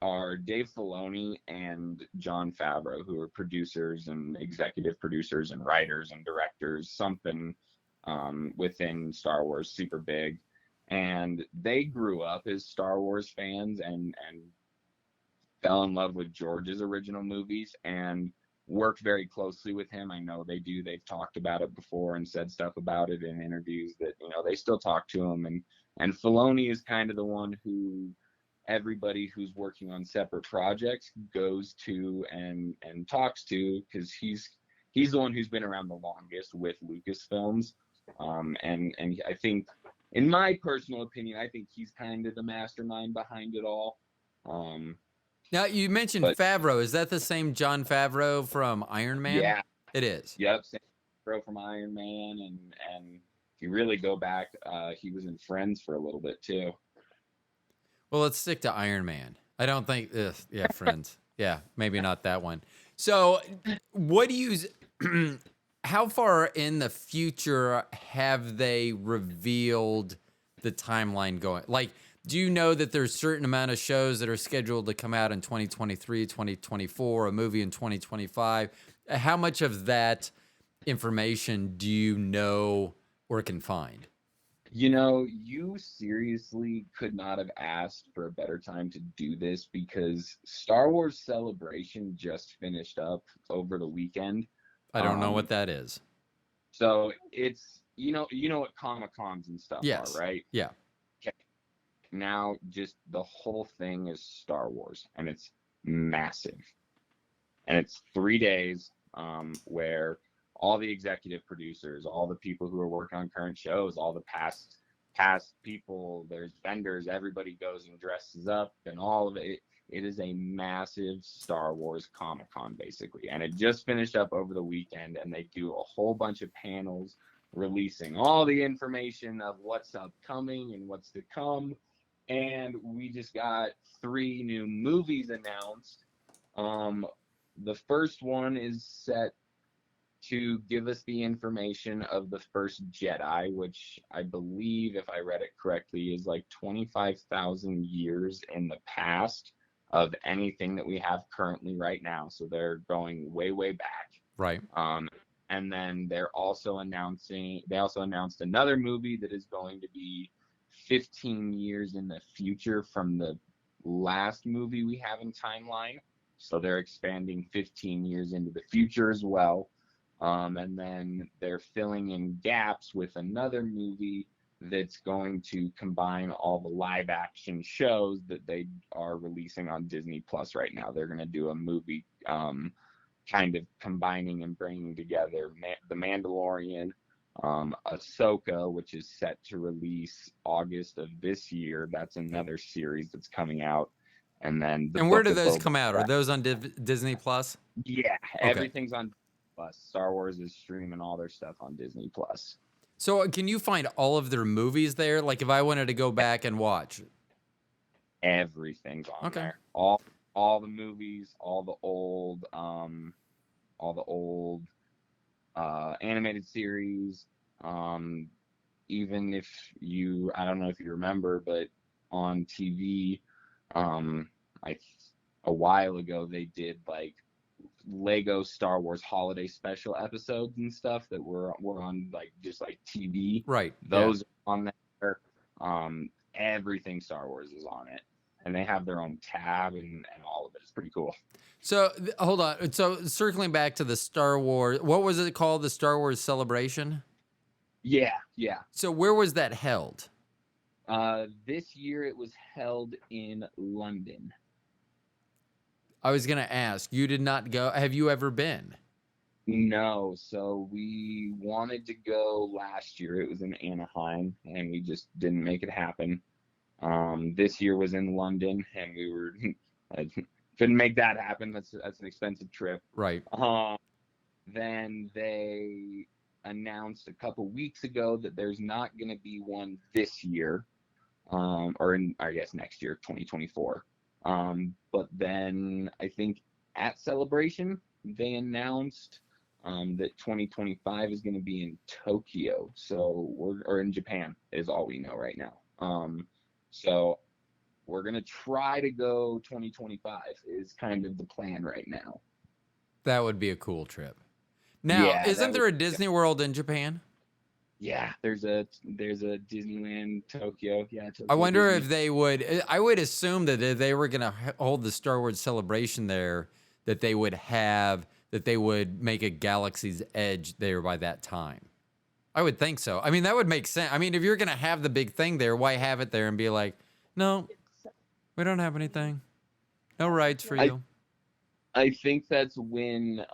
are Dave Filoni and Jon Favreau, who are producers and executive producers and writers and directors, something within Star Wars super big. And they grew up as Star Wars fans and fell in love with George's original movies and worked very closely with him. I know they do. They've talked about it before and said stuff about it in interviews that, you know, they still talk to him. And Filoni is kind of the one who everybody who's working on separate projects goes to and talks to, because he's the one who's been around the longest with Lucasfilms. And I think, in my personal opinion, I think he's kind of the mastermind behind it all. Now, you mentioned Favreau. Is that the same Jon Favreau from Iron Man? Yeah. It is. Yep, same Favreau from Iron Man, and if you really go back, he was in Friends for a little bit too. Well, let's stick to Iron Man. I don't think this. Yeah, Friends. Yeah, maybe not that one. So, what do you? How far in the future have they revealed the timeline going? Like, do you know that there's a certain amount of shows that are scheduled to come out in 2023, 2024, a movie in 2025? How much of that information do you know or can find? You know, you seriously could not have asked for a better time to do this, because Star Wars Celebration just finished up over the weekend. I don't know what that is. So it's, you know what Comic-Cons and stuff Yes. are, right? Yeah. Okay. Now just the whole thing is Star Wars, and it's massive. And it's 3 days where all the executive producers, all the people who are working on current shows, all the past people, there's vendors, everybody goes and dresses up, and all of it. It is a massive Star Wars Comic-Con, basically. And it just finished up over the weekend, and they do a whole bunch of panels releasing all the information of what's upcoming and what's to come. And we just got 3 new movies announced. The first one is set to give us the information of the first Jedi, which I believe, if I read it correctly, is like 25,000 years in the past of anything that we have currently right now. So they're going way, way back. Right. And then they also announced another movie that is going to be 15 years in the future from the last movie we have in timeline. So they're expanding 15 years into the future as well. And then they're filling in gaps with another movie that's going to combine all the live action shows that they are releasing on Disney Plus right now. They're going to do a movie kind of combining and bringing together The Mandalorian, Ahsoka, which is set to release August of this year. That's another series that's coming out. And then And where do those come out? Are those on Disney Plus? Yeah, Okay. everything's on Plus. Star Wars is streaming all their stuff on Disney Plus. So can you find all of their movies there? Like if I wanted to go back and watch, everything's on Okay. there. All the movies, all the old animated series. Even if I don't know if you remember, but on TV, a while ago they did like Lego Star Wars holiday special episodes and stuff that were on like just like TV. right? Those are on there. Everything Star Wars is on it, and they have their own tab and all of it. It's pretty cool. So hold on. So circling back to the Star Wars, what was it called? The Star Wars Celebration? Yeah. So where was that held? This year it was held in London. I was going to ask, you did not go. Have you ever been? No, so we wanted to go last year. It was in Anaheim, and we just didn't make it happen. This year was in London, and we were couldn't make that happen. That's an expensive trip. Right. Then they announced a couple weeks ago that there's not going to be one this year, or I guess next year, 2024. But then I think at Celebration they announced that 2025 is going to be in Tokyo, or in Japan is all we know right now. So we're going to try to go 2025 is kind of the plan right now. That would be a cool trip. Now, Yeah, isn't there a Disney World in Japan? Yeah, there's a Disneyland Tokyo. Yeah, Tokyo I wonder Disney. if they would. I would assume that if they were going to hold the Star Wars Celebration there, that they would make a Galaxy's Edge there by that time. I would think so. I mean, that would make sense. I mean, if you're going to have the big thing there, why have it there and be like, no, we don't have anything. No rides for you. I think that's when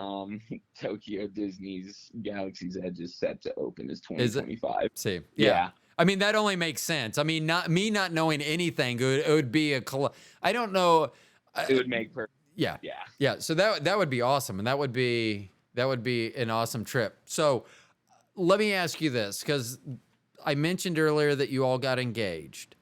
Tokyo Disney's Galaxy's Edge is set to open is 2025. See, Yeah. I mean, that only makes sense. I mean, not knowing anything, it would be I don't know. It would make perfect. Yeah. Yeah. Yeah. So that would be awesome, and that would be an awesome trip. So let me ask you this, because I mentioned earlier that you all got engaged.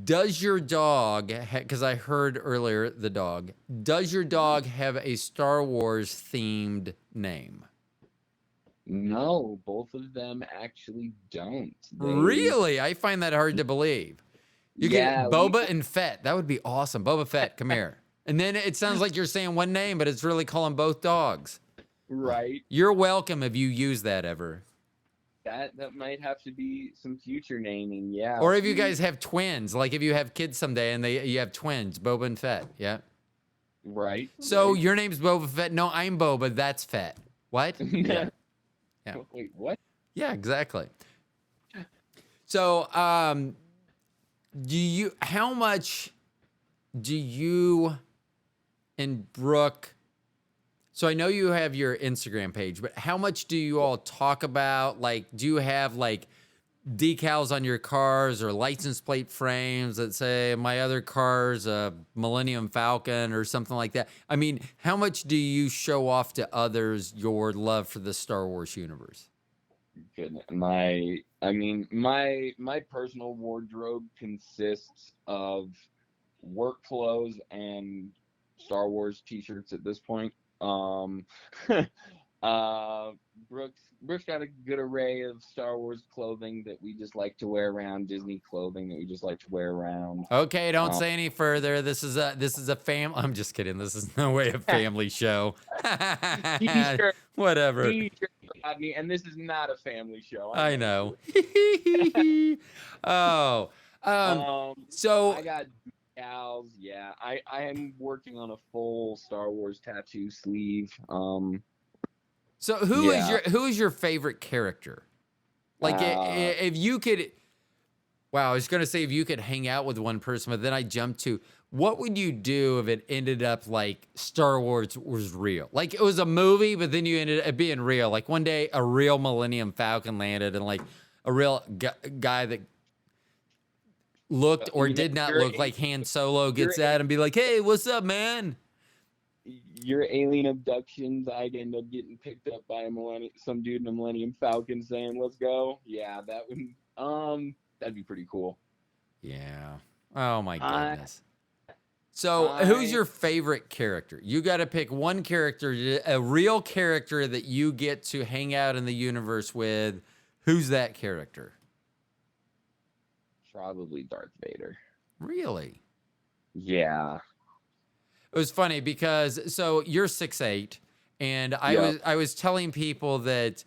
Does your dog, because I heard earlier does your dog have a Star Wars themed name? No, both of them actually don't. Really? I find that hard to believe. You Yeah, get Boba and Fett. That would be awesome. Boba Fett, come here. And then it sounds like you're saying one name, but it's really calling both dogs. Right. You're welcome if you use that ever. That might have to be some future naming, yeah. Or if you guys have twins, like if you have kids someday and you have twins, Boba and Fett, yeah? Right. So right. your name's Boba Fett. No, I'm Boba. That's Fett. What? Yeah. Yeah. Wait, what? Yeah, exactly. So, how much do you and Brooke, so I know you have your Instagram page, but how much do you all talk about, like, do you have like decals on your cars or license plate frames that say my other car's a Millennium Falcon or something like that? I mean, how much do you show off to others your love for the Star Wars universe? Goodness. My personal wardrobe consists of work clothes and Star Wars t-shirts at this point. Brooke's got a good array of Star Wars clothing that we just like to wear around, Disney clothing that we just like to wear around. Okay, don't say any further. This is a I'm just kidding. This is no way a family show. T-shirt. Whatever. T-shirt. got me, and this is not a family show. I know. Oh, so I got gals. Yeah, I am working on a full Star Wars tattoo sleeve. so Yeah. who is your favorite character? Like if you could, wow, I was gonna say if you could hang out with one person, but then I jumped to what would you do if it ended up like Star Wars was real? Like it was a movie, but then you ended up being real. Like one day a real Millennium Falcon landed and like a real guy that looked or did not look like Han Solo gets out and be like, hey, what's up, man? Your alien abductions, I'd end up getting picked up by some dude in a Millennium Falcon saying, "Let's go." Yeah, that'd be pretty cool. Yeah. Oh my goodness. So, who's your favorite character? You got to pick one character, a real character that you get to hang out in the universe with. Who's that character? Probably Darth Vader. Really? Yeah. It was funny because so you're 6'8", and I was telling people that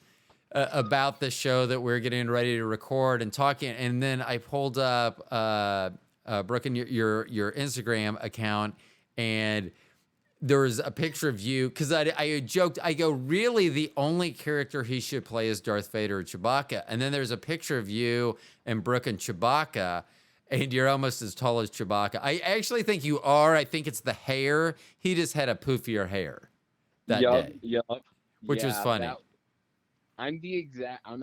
about the show that we're getting ready to record and talking, and then I pulled up Brooke and your Instagram account, and there was a picture of you because I joked, I go, really the only character he should play is Darth Vader or Chewbacca, and then there's a picture of you and Brooke and Chewbacca. And you're almost as tall as Chewbacca. I actually think you are. I think it's the hair. He just had a poofier hair that day. Yup. Which was funny. I'm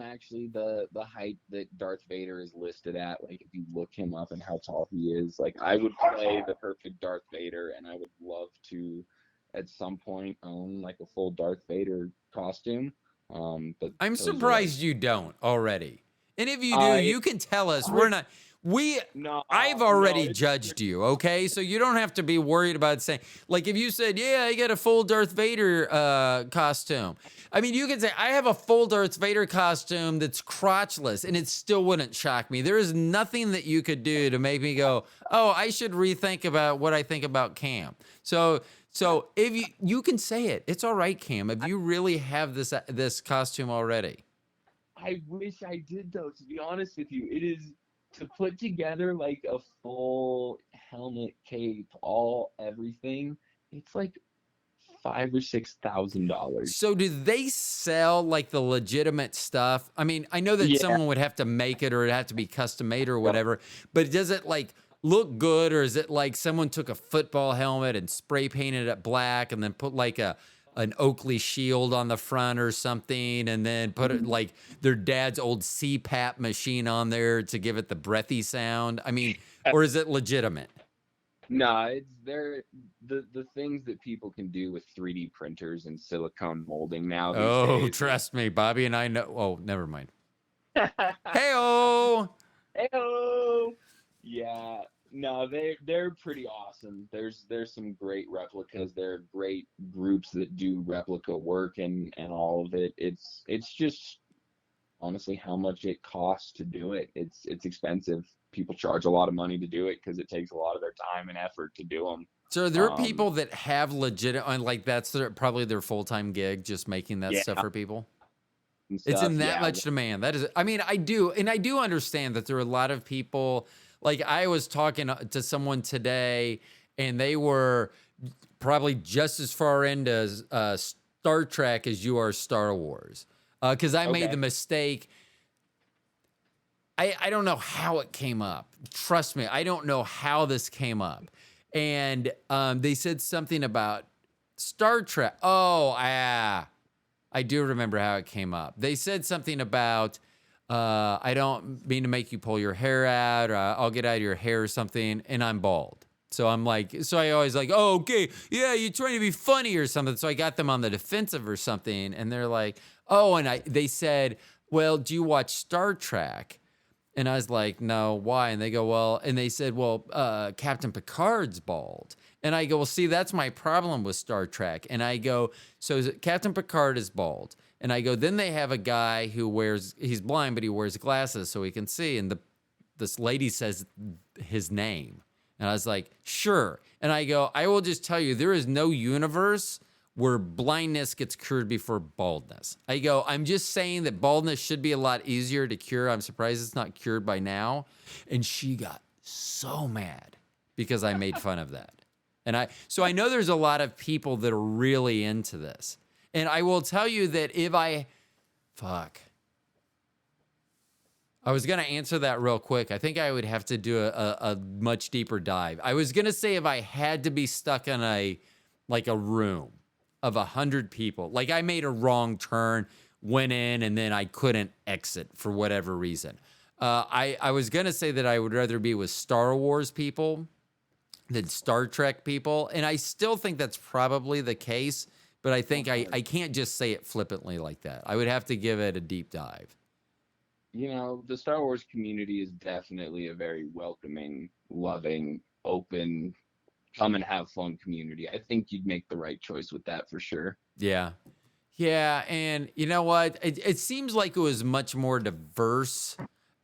actually the height that Darth Vader is listed at. Like if you look him up and how tall he is, like I would play the perfect Darth Vader, and I would love to at some point own like a full Darth Vader costume. But I'm surprised you don't already. And if you do, you can tell us. I've already judged you, okay? So you don't have to be worried about saying, like if you said, yeah, I got a full Darth Vader costume. I mean, you can say, I have a full Darth Vader costume that's crotchless, and it still wouldn't shock me. There is nothing that you could do to make me go, oh, I should rethink about what I think about Cam. So if you can say it. It's all right, Cam, if you really have this costume already. I wish I did, though, to be honest with you. It is to put together like a full helmet, cape, everything. It's like $5,000 or $6,000. So do they sell like the legitimate stuff? I mean, I know that someone would have to make it or it'd have to be custom made or whatever, but does it like look good, or is it like someone took a football helmet and spray painted it black and then put like an Oakley shield on the front or something, and then put it like their dad's old CPAP machine on there to give it the breathy sound? I mean, or is it legitimate? No, it's the things that people can do with 3D printers and silicone molding now. Oh, trust me, Bobby and I know. Oh, never mind. Hey-oh! Hey-oh! Yeah. No, they're pretty awesome. There's some great replicas. There are great groups that do replica work and all of it. It's just honestly how much it costs to do it. It's expensive. People charge a lot of money to do it because it takes a lot of their time and effort to do them. So there are people that have legit, like that's probably their full-time gig, just making that stuff for people. It's in that much demand. That is, I mean, I do understand that there are a lot of people. Like I was talking to someone today, and they were probably just as far into Star Trek as you are Star Wars. Because I made the mistake. I don't know how it came up. Trust me, I don't know how this came up. And they said something about Star Trek. Oh, I do remember how it came up. They said something about, I don't mean to make you pull your hair out, or I'll get out of your hair or something, and I'm bald. So I'm like, so I always like, oh, okay, yeah, you're trying to be funny or something. So I got them on the defensive or something, and they're like, oh, and they said, well, do you watch Star Trek? And I was like, no, why? And they go, well, and they said, well, Captain Picard's bald. And I go, well, see, that's my problem with Star Trek. And I go, so Captain Picard is bald. And I go, then they have a guy who he's blind, but he wears glasses so he can see. And this lady says his name. And I was like, sure. And I go, I will just tell you, there is no universe where blindness gets cured before baldness. I go, I'm just saying that baldness should be a lot easier to cure. I'm surprised it's not cured by now. And she got so mad because I made fun of that. So I know there's a lot of people that are really into this. And I will tell you that I was going to answer that real quick. I think I would have to do a much deeper dive. I was going to say if I had to be stuck in a room of 100 people, like I made a wrong turn, went in, and then I couldn't exit for whatever reason. I was going to say that I would rather be with Star Wars people than Star Trek people. And I still think that's probably the case, but I think I can't just say it flippantly like that. I would have to give it a deep dive. The Star Wars community is definitely a very welcoming, loving, open, come and have fun community. I think you'd make the right choice with that for sure. Yeah. Yeah. And you know what? It seems like it was much more diverse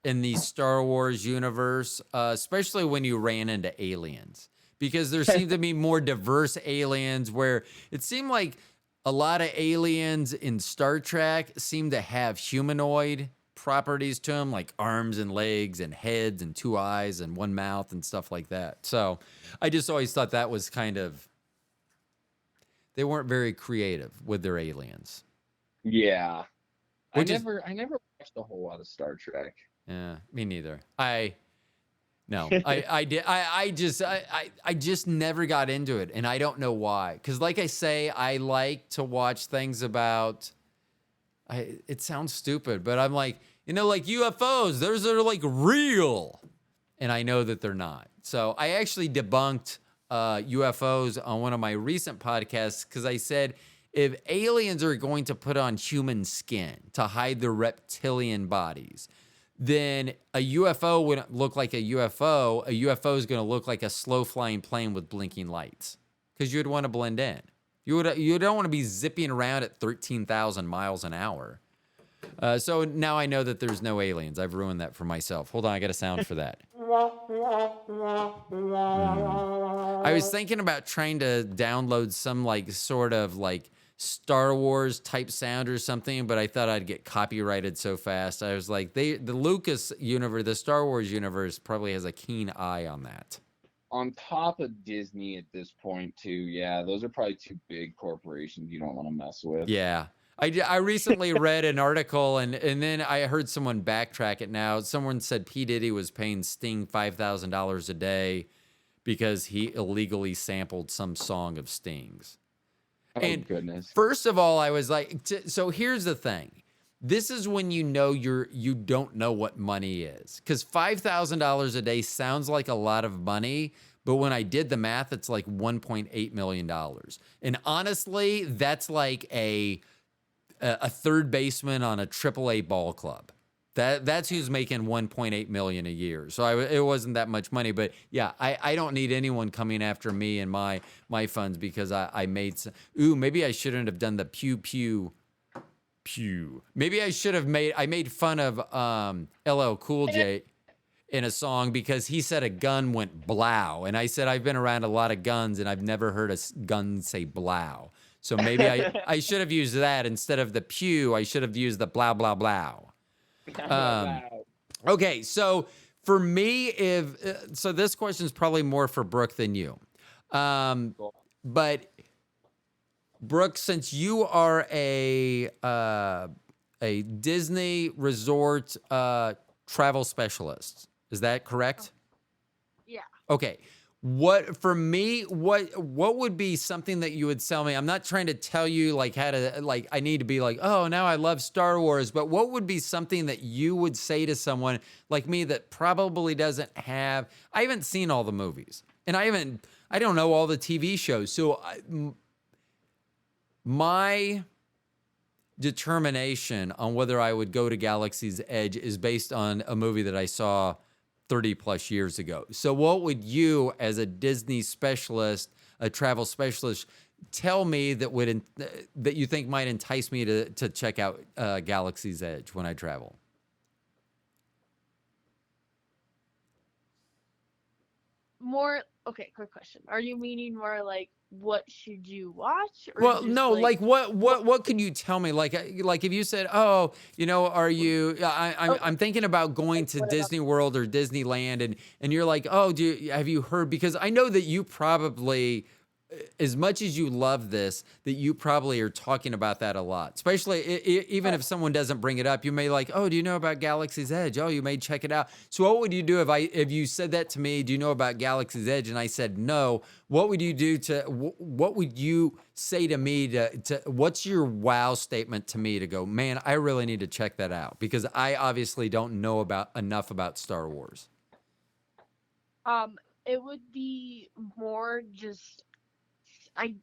in the Star Wars universe, especially when you ran into aliens, because there seemed to be more diverse aliens where it seemed like a lot of aliens in Star Trek seem to have humanoid properties to them, like arms and legs and heads and 2 eyes and 1 mouth and stuff like that. So I just always thought that was they weren't very creative with their aliens. Yeah. I never watched a whole lot of Star Trek. Yeah, me neither. I just never got into it, and I don't know why. Because like I say, I like to watch things about, it sounds stupid, but I'm like, like UFOs, those are like real. And I know that they're not. So I actually debunked UFOs on one of my recent podcasts because I said, if aliens are going to put on human skin to hide their reptilian bodies, then a UFO wouldn't look like a UFO. A UFO is going to look like a slow-flying plane with blinking lights because you'd want to blend in. You don't want to be zipping around at 13,000 miles an hour. So now I know that there's no aliens. I've ruined that for myself. Hold on, I got a sound for that. I was thinking about trying to download some sort of Star Wars type sound or something, but I thought I'd get copyrighted so fast. I was like, the Lucas universe, the Star Wars universe probably has a keen eye on that. On top of Disney at this point too, yeah, those are probably 2 big corporations you don't want to mess with. Yeah. I recently read an article and then I heard someone backtrack it now. Someone said P. Diddy was paying Sting $5,000 a day because he illegally sampled some song of Sting's. Oh, and goodness. First of all, I was like, so here's the thing. This is when you don't know what money is. Because $5,000 a day sounds like a lot of money, but when I did the math, it's like $1.8 million. And honestly, that's like a third baseman on a AAA ball club. That's who's making $1.8 million a year. So it wasn't that much money, but yeah, I don't need anyone coming after me and my funds because I made some. Ooh, maybe I shouldn't have done the pew pew. Maybe I should have made fun of LL Cool J in a song because he said a gun went blow, and I said I've been around a lot of guns and I've never heard a gun say blow. So maybe I should have used that instead of the pew. I should have used the blah blah blah. Okay, so for me, so this question is probably more for Brooke than you, but Brooke, since you are a Disney resort travel specialist, is that correct? Yeah. Okay. What would be something that you would sell me? I'm not trying to tell you how to I need to be oh, now I love Star Wars, but what would be something that you would say to someone like me that probably doesn't have, I haven't seen all the movies and I don't know all the TV shows. So my determination on whether I would go to Galaxy's Edge is based on a movie that I saw 30 plus years ago. So what would you, as a Disney specialist, a travel specialist, tell me that you think might entice me to check out Galaxy's Edge when I travel? more okay, quick question. Are you meaning more like what should you watch or Well, just no, like like what can you tell me? Like if you said, oh, are you? I'm okay, thinking about going like to what about Disney World or Disneyland, and you're like, oh, have you heard? Because I know that you probably, as much as you love this, that you probably are talking about that a lot. Especially even right. if someone doesn't bring it up, you may like, oh, do you know about Galaxy's Edge? Oh, you may check it out. So what would you do if you said that to me? Do you know about Galaxy's Edge? And I said no. What would you do what would you say to me to what's your wow statement to me to go, man, I really need to check that out because I obviously don't know about enough about Star Wars. Um, it would be more just I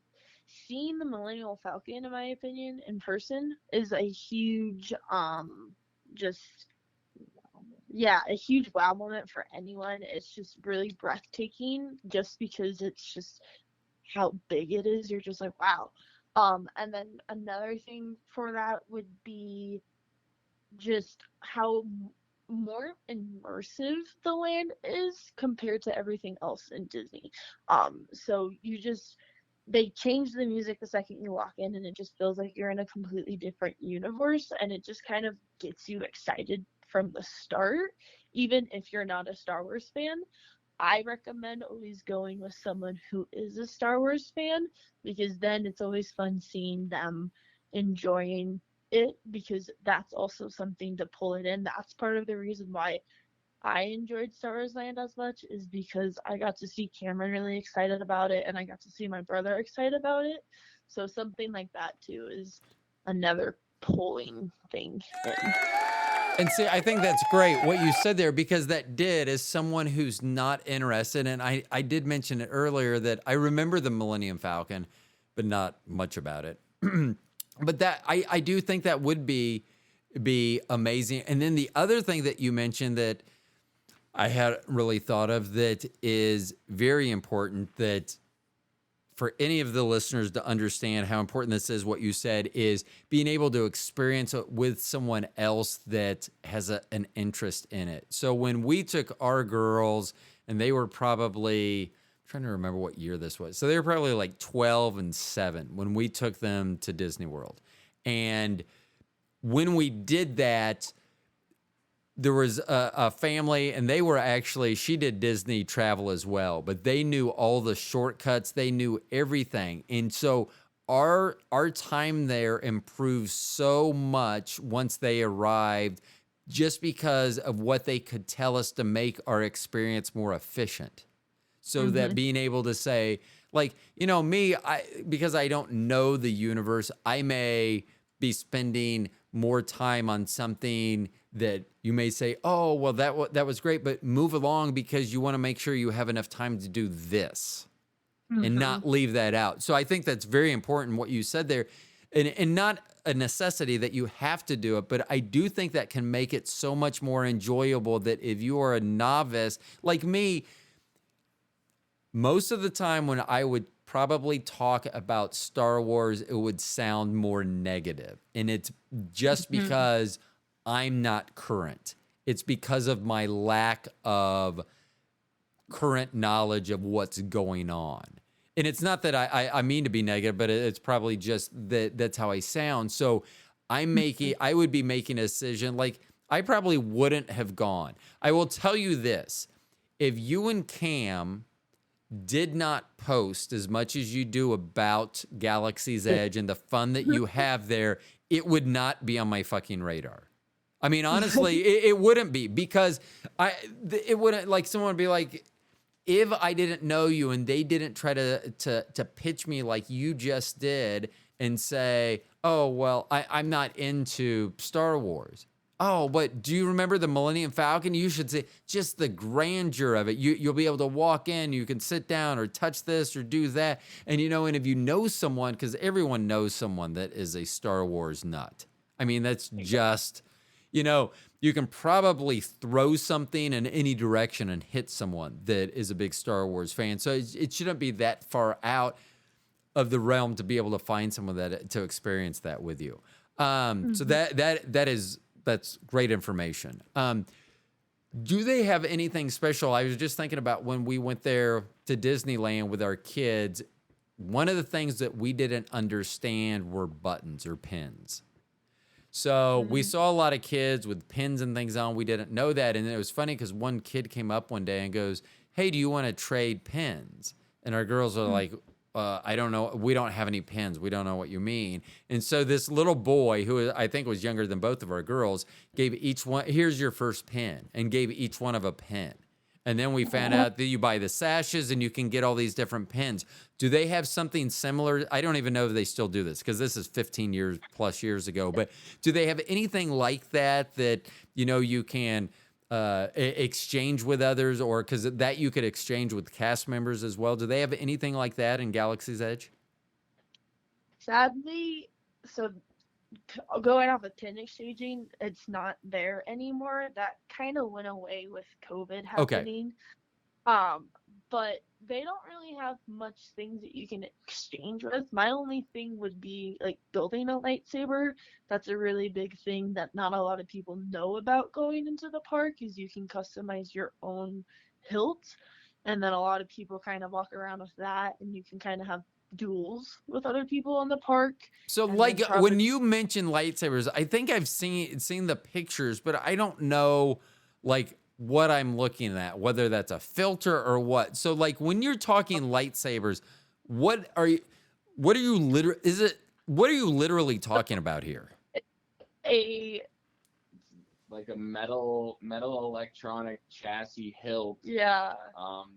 seeing the Millennial Falcon, in my opinion, in person is a huge just yeah, a huge wow moment for anyone. It's just really breathtaking just because it's just how big it is. You're just like, wow. And then another thing for that would be just how more immersive the land is compared to everything else in Disney. So you just they change the music the second you walk in and it just feels like you're in a completely different universe and it just kind of gets you excited from the start even if you're not a Star Wars fan. I recommend always going with someone who is a Star Wars fan because then it's always fun seeing them enjoying it because that's also something to pull it in. That's part of the reason why I enjoyed Star Wars Land as much is because I got to see Cameron really excited about it and I got to see my brother excited about it. So something like that too is another pulling thing in. And see, I think that's great what you said there because that did, as someone who's not interested, and I did mention it earlier that I remember the Millennium Falcon, but not much about it. But that I do think that would be amazing. And then the other thing that you mentioned that I hadn't really thought of that is very important that for any of the listeners to understand how important this is, what you said is being able to experience it with someone else that has an interest in it. So when we took our girls, and they were probably, I'm trying to remember what year this was. So they were probably like 12 and 7 when we took them to Disney World. And when we did that, there was a family and they were actually, she did Disney travel as well, but they knew all the shortcuts. They knew everything. And so our time there improved so much once they arrived just because of what they could tell us to make our experience more efficient. So that being able to say, like, me, because I don't know the universe, I may be spending more time on something that you may say, oh, well, that was great, but move along because you want to make sure you have enough time to do this and not leave that out. So I think that's very important what you said there, and not a necessity that you have to do it, but I do think that can make it so much more enjoyable that if you are a novice like me, most of the time when I would probably talk about Star Wars, it would sound more negative. And it's just because I'm not current. It's because of my lack of current knowledge of what's going on. And it's not that I mean to be negative, but it's probably just that's how I sound. So I would be making a decision. Like I probably wouldn't have gone. I will tell you this. If you and Cam did not post as much as you do about Galaxy's Edge and the fun that you have there, it would not be on my fucking radar. I mean, honestly, it wouldn't be because it wouldn't, like, someone would be like, if I didn't know you and they didn't try to pitch me like you just did and say, oh, well, I'm not into Star Wars. Oh, but do you remember the Millennium Falcon? You should see just the grandeur of it. You'll be able to walk in, you can sit down or touch this or do that. And, and if you know someone, because everyone knows someone that is a Star Wars nut. I mean, that's just, you can probably throw something in any direction and hit someone that is a big Star Wars fan. So it shouldn't be that far out of the realm to be able to find someone to experience that with you. So that's great information. Do they have anything special? I was just thinking about when we went there to Disneyland with our kids. One of the things that we didn't understand were buttons or pins. So we saw a lot of kids with pins and things on. We didn't know that. And it was funny because one kid came up one day and goes, "Hey, do you want to trade pins?" And our girls are like, "I don't know. We don't have any pins. We don't know what you mean." And so this little boy, who I think was younger than both of our girls, gave each one, "Here's your first pin," and gave each one of a pin. And then we found out that you buy the sashes and you can get all these different pins. Do they have something similar? I don't even know if they still do this because this is 15 years plus years ago. But do they have anything like that you can exchange with others, or because that you could exchange with cast members as well? Do they have anything like that in Galaxy's Edge? Sadly, so going off of pin exchanging, it's not there anymore. That kind of went away with COVID happening. But they don't really have much things that you can exchange with. My only thing would be like building a lightsaber. That's a really big thing that not a lot of people know about going into the park, is you can customize your own hilt. And then a lot of people kind of walk around with that, and you can kind of have duels with other people in the park. So, And like, then probably- when you mention lightsabers, I think I've seen the pictures, but I don't know, like, what I'm looking at, whether that's a filter or what. So, like, when you're talking lightsabers, what are you literally talking about here? a Like a metal electronic chassis hilt. yeah,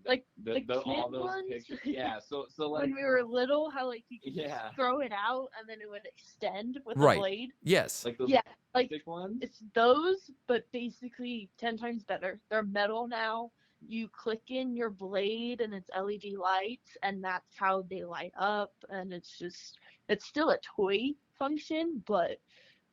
Like the all kid those ones? pictures. Yeah. So like when we were little, how like you could Yeah. just throw it out and then it would extend with Right. the blade. Yes. like those Yeah, like plastic ones. it's those, but basically 10 times better. They're metal now. You click in your blade and it's LED lights, and that's how they light up. And it's still a toy function, but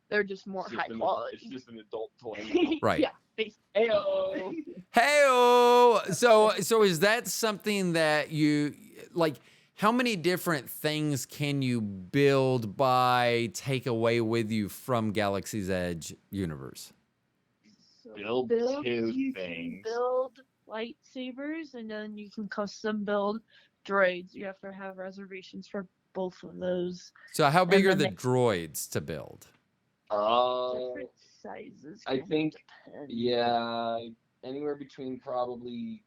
they're just more high It's quality. just an adult toy now. Right. Yeah, basically. Heyo. Hey-o! So is that something that you like? How many different things can you build take away with you from Galaxy's Edge universe? So Build two you things. Can build lightsabers, and then you can custom build droids. You have to have reservations for both of those. So how big And are then the droids to build? Different sizes. I can think, depend. yeah, anywhere between probably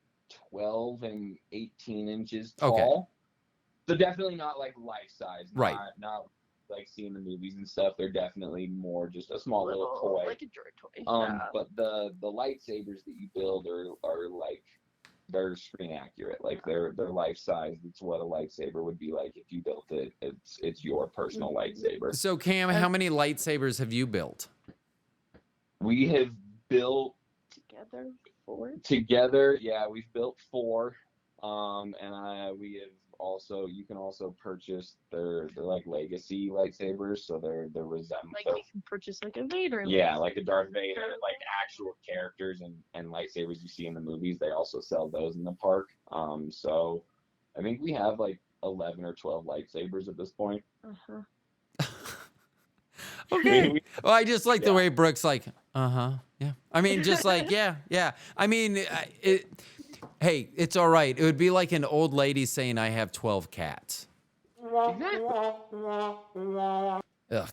12 and 18 inches Okay. tall. So definitely not like life size. Right. Not like seeing the movies and stuff. They're definitely more just a small little toy. Like a droid toy. But the lightsabers that you build are like, they're screen accurate. Like they're life size. It's what a lightsaber would be like if you built it. It's your personal lightsaber. So Cam, how many lightsabers have you built? We have built Together 4. together. Yeah, we've built 4. We have also, you can also purchase they're like legacy lightsabers, so they're Like you can purchase like a Vader. yeah, like a Darth Vader, like actual characters and lightsabers you see in the movies. They also sell those in the park. So I think we have like 11 or 12 lightsabers at this point. Uh-huh. Okay. Well, I just like the Yeah. way Brooke's like, yeah. I mean, just like, yeah. I mean, hey, it's all right. It would be like an old lady saying, "I have 12 cats." Ugh,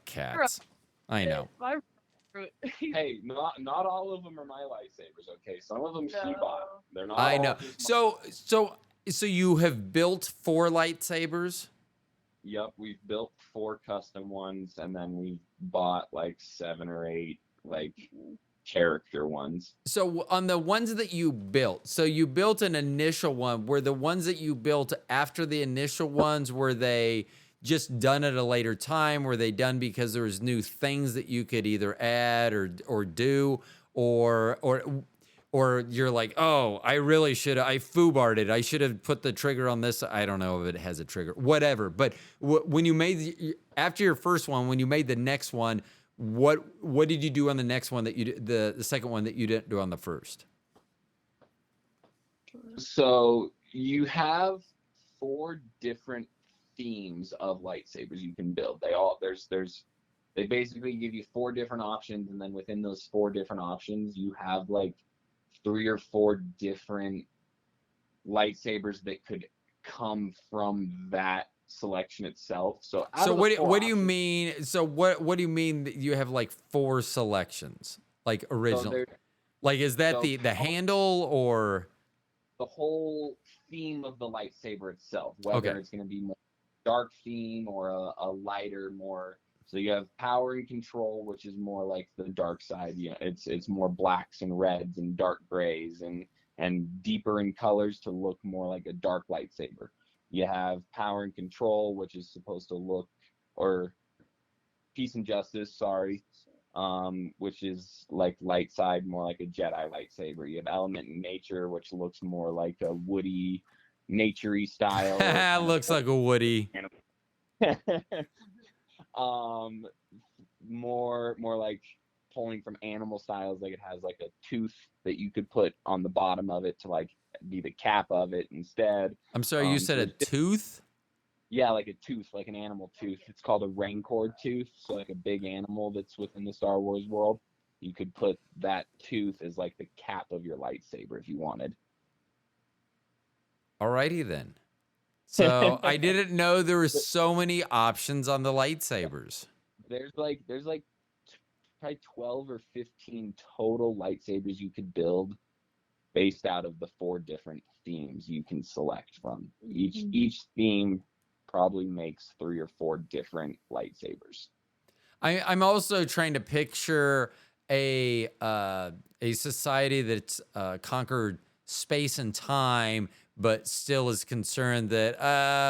cats. I know. Hey, not all of them are my lightsabers. Okay, some of them she bought. They're not. I all know. just So you have built 4 lightsabers? Yep, we've built 4 custom ones, and then we've bought like 7 or 8 like character ones. So on the ones that you built, so you built an initial one. Were the ones that you built after the initial ones, were they just done at a later time? Were they done because there was new things that you could either add or do, or you're like, oh, I really should have, I foobarred it. I should have put the trigger on this. I don't know if it has a trigger, whatever. But when you made after your first one, when you made the next one, what did you do on the next one that you did, the second one that you didn't do on the first? So you have 4 different themes of lightsabers you can build. They basically give you 4 different options, and then within those 4 different options, you have like 3 or 4 different lightsabers that could come from that selection itself. So out So of the four what do you options, mean? So what do you mean that you have like 4 selections, like so original? there, Like is that so the handle or the whole theme of the lightsaber itself, okay? whether it's going to be more dark theme or a lighter, more. So you have power and control, which is more like the dark side. It's more blacks and reds and dark grays and deeper in colors to look more like a dark lightsaber. You have power and control, which is supposed to look, or peace and justice, sorry, which is like light side, more like a Jedi lightsaber. You have element and nature, which looks more like a woody, naturey style. Looks like a Woody. More like pulling from animal styles, like it has like a tooth that you could put on the bottom of it to like be the cap of it instead. I'm sorry, you said a tooth? Yeah, like a tooth, like an animal tooth. It's called a rancor tooth. So like a big animal that's within the Star Wars world. You could put that tooth as like the cap of your lightsaber if you wanted. Alrighty then. So I didn't know there were so many options on the lightsabers. There's like probably 12 or 15 total lightsabers you could build based out of the 4 different themes you can select from. Each theme probably makes 3 or 4 different lightsabers. I'm also trying to picture a society that's conquered space and time, but still is concerned that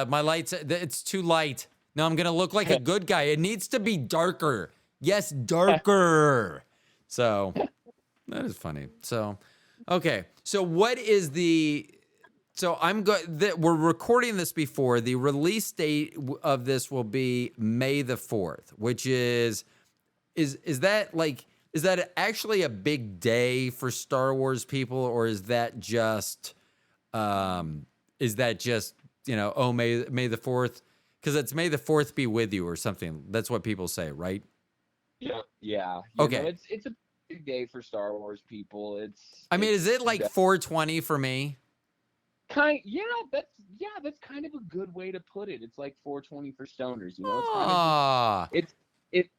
my lights it's too light. No, I'm gonna look like a good guy. It needs to be darker. Yes, darker. So that is funny. So okay. So what is the? So I'm good. We're recording this before the release date of this will be May the 4th, which is that actually a big day for Star Wars people, or is that just oh May the 4th? Because it's May the 4th be with you or something. That's what people say, right? Yeah. Okay. It's a big day for Star Wars people. Is it like 420 for me? That's kind of a good way to put it. It's like 420 for stoners, it's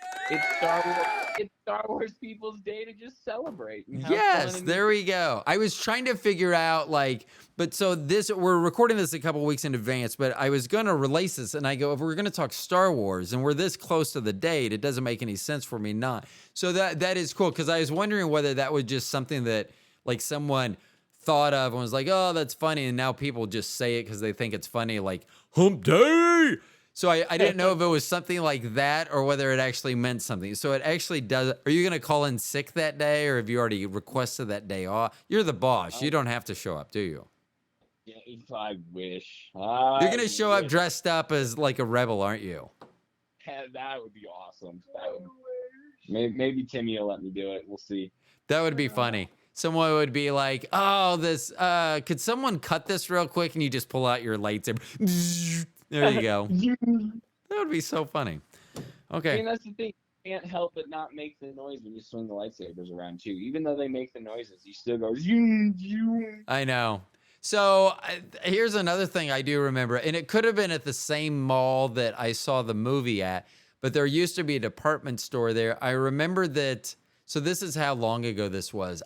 Star Wars people's day to just celebrate. And have Yes, fun there we go. I was trying to figure out we're recording this a couple weeks in advance, but I was going to release this and I go, if we're going to talk Star Wars and we're this close to the date, it doesn't make any sense for me not. So that is cool, because I was wondering whether that was just something that like someone thought of and was like, oh, that's funny, and now people just say it because they think it's funny, like hump day. So I didn't know if it was something like that or whether it actually meant something. So it actually does. Are you going to call in sick that day, or have you already requested that day off? You're the boss. You don't have to show up, do you? Yeah, I wish. You're going to show up dressed up as like a rebel, aren't you? That would be awesome. Maybe Timmy will let me do it. We'll see. That would be funny. Someone would be like, oh, could someone cut this real quick? And you just pull out your lightsaber. There you go. That would be so funny. Okay. I mean, that's the thing. You can't help but not make the noise when you swing the lightsabers around, too. Even though they make the noises, you still go, I know. So here's another thing I do remember, and it could have been at the same mall that I saw the movie at, but there used to be a department store there. I remember that. So this is how long ago this was.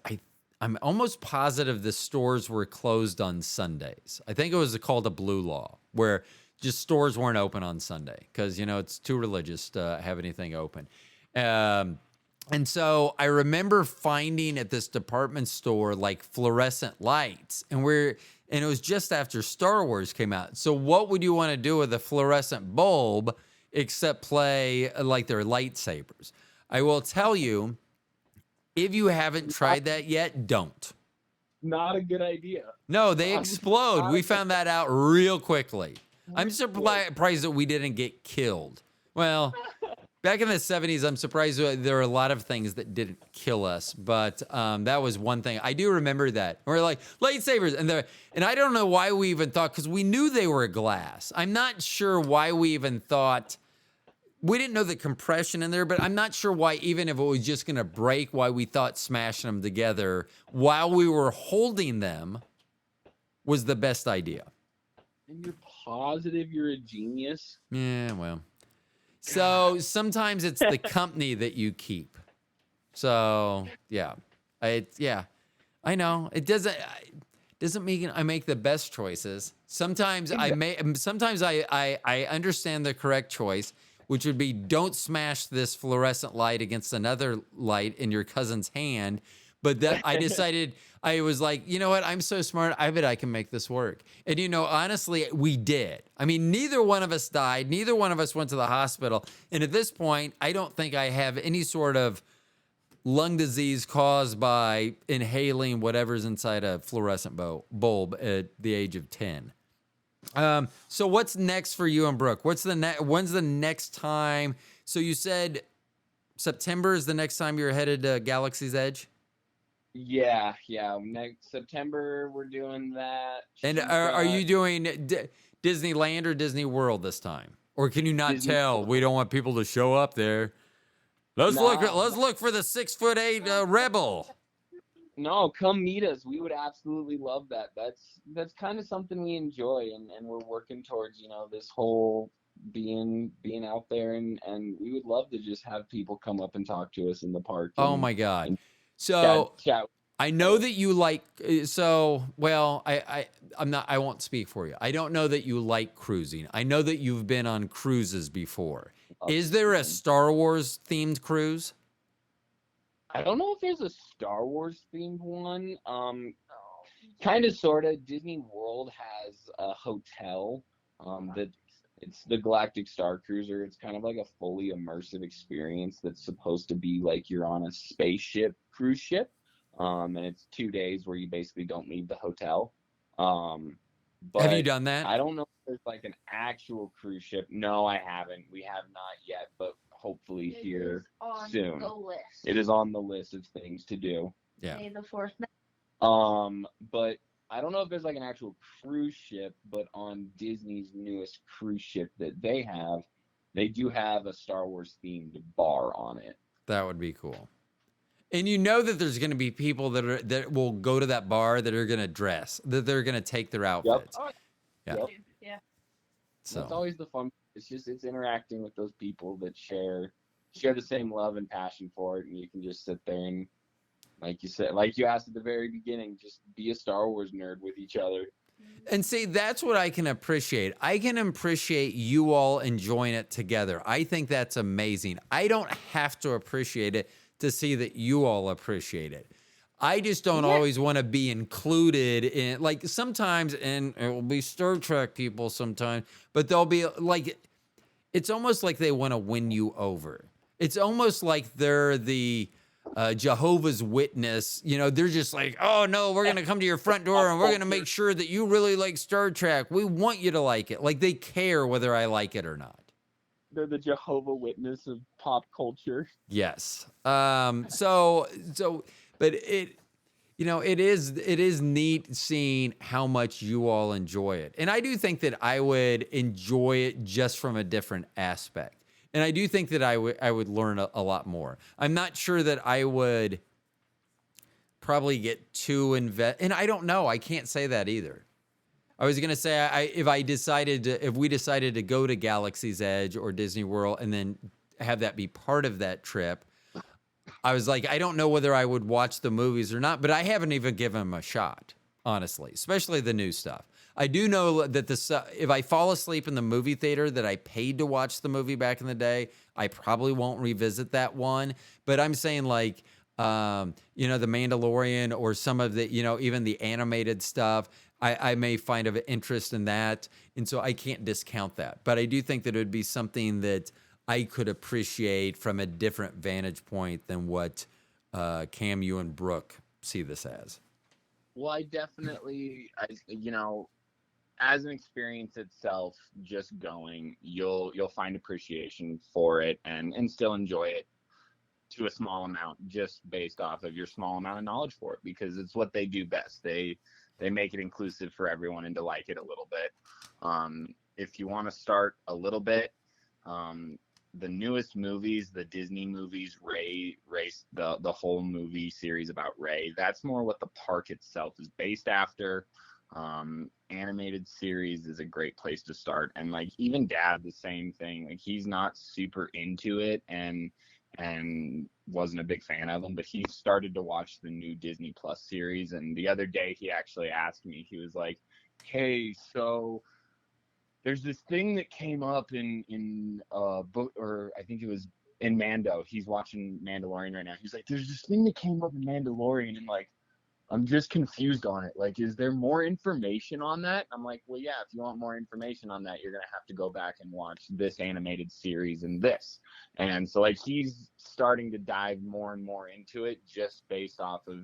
I'm almost positive the stores were closed on Sundays. I think it was called a blue law, where just stores weren't open on Sunday because, it's too religious to have anything open. And so I remember finding at this department store like fluorescent lights, and it was just after Star Wars came out. So what would you want to do with a fluorescent bulb except play like their lightsabers? I will tell you, if you haven't tried that yet, don't. Not a good idea. No, they explode. We found that out real quickly. I'm surprised that we didn't get killed. Well, back in the 70s, I'm surprised there were a lot of things that didn't kill us, but that was one thing. I do remember that. We're like, lightsabers, and I don't know why we even thought, because we knew they were glass. I'm not sure why we even thought we didn't know the compression in there, but I'm not sure why, even if it was just going to break, why we thought smashing them together while we were holding them was the best idea. And you're positive you're a genius? Yeah, well. So sometimes it's the company that you keep. So, yeah. I know. It doesn't mean I make the best choices. Sometimes I understand the correct choice, which would be don't smash this fluorescent light against another light in your cousin's hand. But that I decided, I was like, you know what? I'm so smart. I bet I can make this work. And, honestly, we did. I mean, neither one of us died. Neither one of us went to the hospital. And at this point, I don't think I have any sort of lung disease caused by inhaling whatever's inside a fluorescent bulb at the age of 10. So what's next for you and Brooke? When's the next time? So you said September is the next time you're headed to Galaxy's Edge? Yeah. Next September we're doing that. And are you doing Disneyland or Disney World this time? Or can you not tell? World. We don't want people to show up there. Let's look for the 6'8" rebel. No, come meet us. We would absolutely love that. That's kind of something we enjoy, and we're working towards, this whole being out there, and we would love to just have people come up and talk to us in the park. Oh my God. So chat. I know that you like, I won't speak for you. I don't know that you like cruising. I know that you've been on cruises before. Is there a Star Wars themed cruise? I don't know if there's a Star Wars themed one. Kind of, sort of. Disney World has a hotel that it's the Galactic Star Cruiser. It's kind of like a fully immersive experience that's supposed to be like you're on a spaceship cruise ship. And it's 2 days where you basically don't leave the hotel. But have you done that? I don't know if there's like an actual cruise ship. No, I haven't. We have not yet, but hopefully here soon. The list. It is on the list of things to do. Yeah. May the 4th. But I don't know if there's like an actual cruise ship, but on Disney's newest cruise ship that they do have a Star Wars themed bar on it. That would be cool. And you know that there's going to be people that will go to that bar that are going to dress, that they're going to take their outfits. Yep. Yeah. Yeah. So it's always the fun. It's interacting with those people that share the same love and passion for it, and you can just sit there and, like you said, like you asked at the very beginning, just be a Star Wars nerd with each other. And see, that's what I can appreciate. I can appreciate you all enjoying it together. I think that's amazing. I don't have to appreciate it to see that you all appreciate it. I just don't always want to be included in, like, sometimes, and it will be Star Trek people sometimes, but they'll be like, it's almost like they want to win you over. It's almost like they're the Jehovah's Witness. They're just like, oh no, we're going to come to your front door and we're going to make sure that you really like Star Trek. We want you to like it. Like, they care whether I like it or not. They're the Jehovah Witness of pop culture. Yes. But it is neat seeing how much you all enjoy it. And I do think that I would enjoy it just from a different aspect. And I do think that I would learn a lot more. I'm not sure that I would probably get too invested. And I don't know. I can't say that either. I was going to say, if we decided to go to Galaxy's Edge or Disney World and then have that be part of that trip, I was like, I don't know whether I would watch the movies or not, but I haven't even given them a shot, honestly, especially the new stuff. I do know that if I fall asleep in the movie theater that I paid to watch the movie back in the day, I probably won't revisit that one. But I'm saying, like, The Mandalorian or some of the, even the animated stuff, I may find of interest in that. And so I can't discount that. But I do think that it would be something that I could appreciate from a different vantage point than what Cam, you and Brooke see this as. Well, I definitely, as an experience itself, just going, you'll find appreciation for it and still enjoy it to a small amount, just based off of your small amount of knowledge for it, because it's what they do best. They make it inclusive for everyone and to like it a little bit. If you want to start a little bit, the newest movies, the Disney movies, Race, the whole movie series about Ray. That's more what the park itself is based after. Animated series is a great place to start, and like even Dad, the same thing. Like he's not super into it, and wasn't a big fan of them, but he started to watch the new Disney Plus series. And the other day he actually asked me, he was like, hey, so there's this thing that came up in book, or I think it was in Mando. He's watching Mandalorian right now. He's like, there's this thing that came up in Mandalorian, and like I'm just confused on it. Like, is there more information on that? I'm like, well, yeah, if you want more information on that, you're going to have to go back and watch this animated series and this. And so, like, he's starting to dive more and more into it just based off of,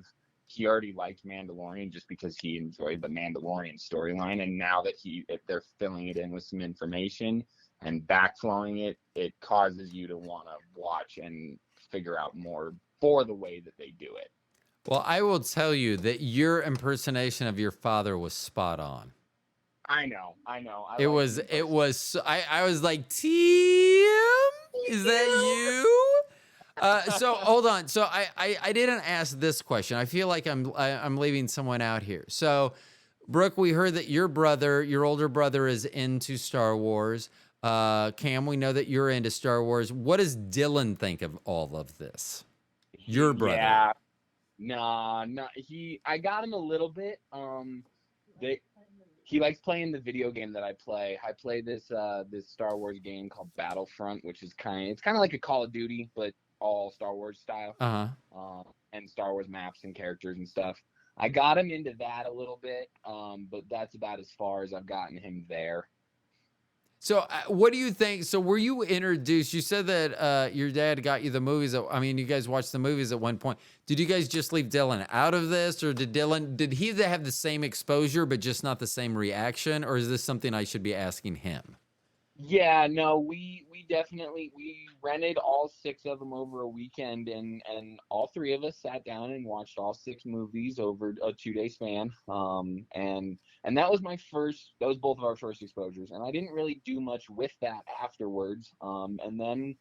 he already liked Mandalorian just because he enjoyed the Mandalorian storyline. And now that they're filling it in with some information and backflowing it, it causes you to want to watch and figure out more for the way that they do it. Well, I will tell you that your impersonation of your father was spot on. I know. It was. I was like, Tim, is that you? So hold on. So I didn't ask this question. I feel like I'm leaving someone out here. So, Brooke, we heard that your older brother, is into Star Wars. Cam, we know that you're into Star Wars. What does Dylan think of all of this? Your brother. Yeah. Nah, I got him a little bit. He likes playing the video game that I play. I play this Star Wars game called Battlefront, which is kind of like a Call of Duty, but all Star Wars style. And Star Wars maps and characters and stuff. I got him into that a little bit, but that's about as far as I've gotten him there. So what do you think? So were you introduced? You said that your dad got you the movies. You guys watched the movies at one point. Did you guys just leave Dylan out of this, or did he have the same exposure but just not the same reaction, or is this something I should be asking him? Yeah, no, we definitely rented all 6 of them over a weekend, and all 3 of us sat down and watched all 6 movies over a 2-day span. And that was both of our first exposures, and I didn't really do much with that afterwards. And then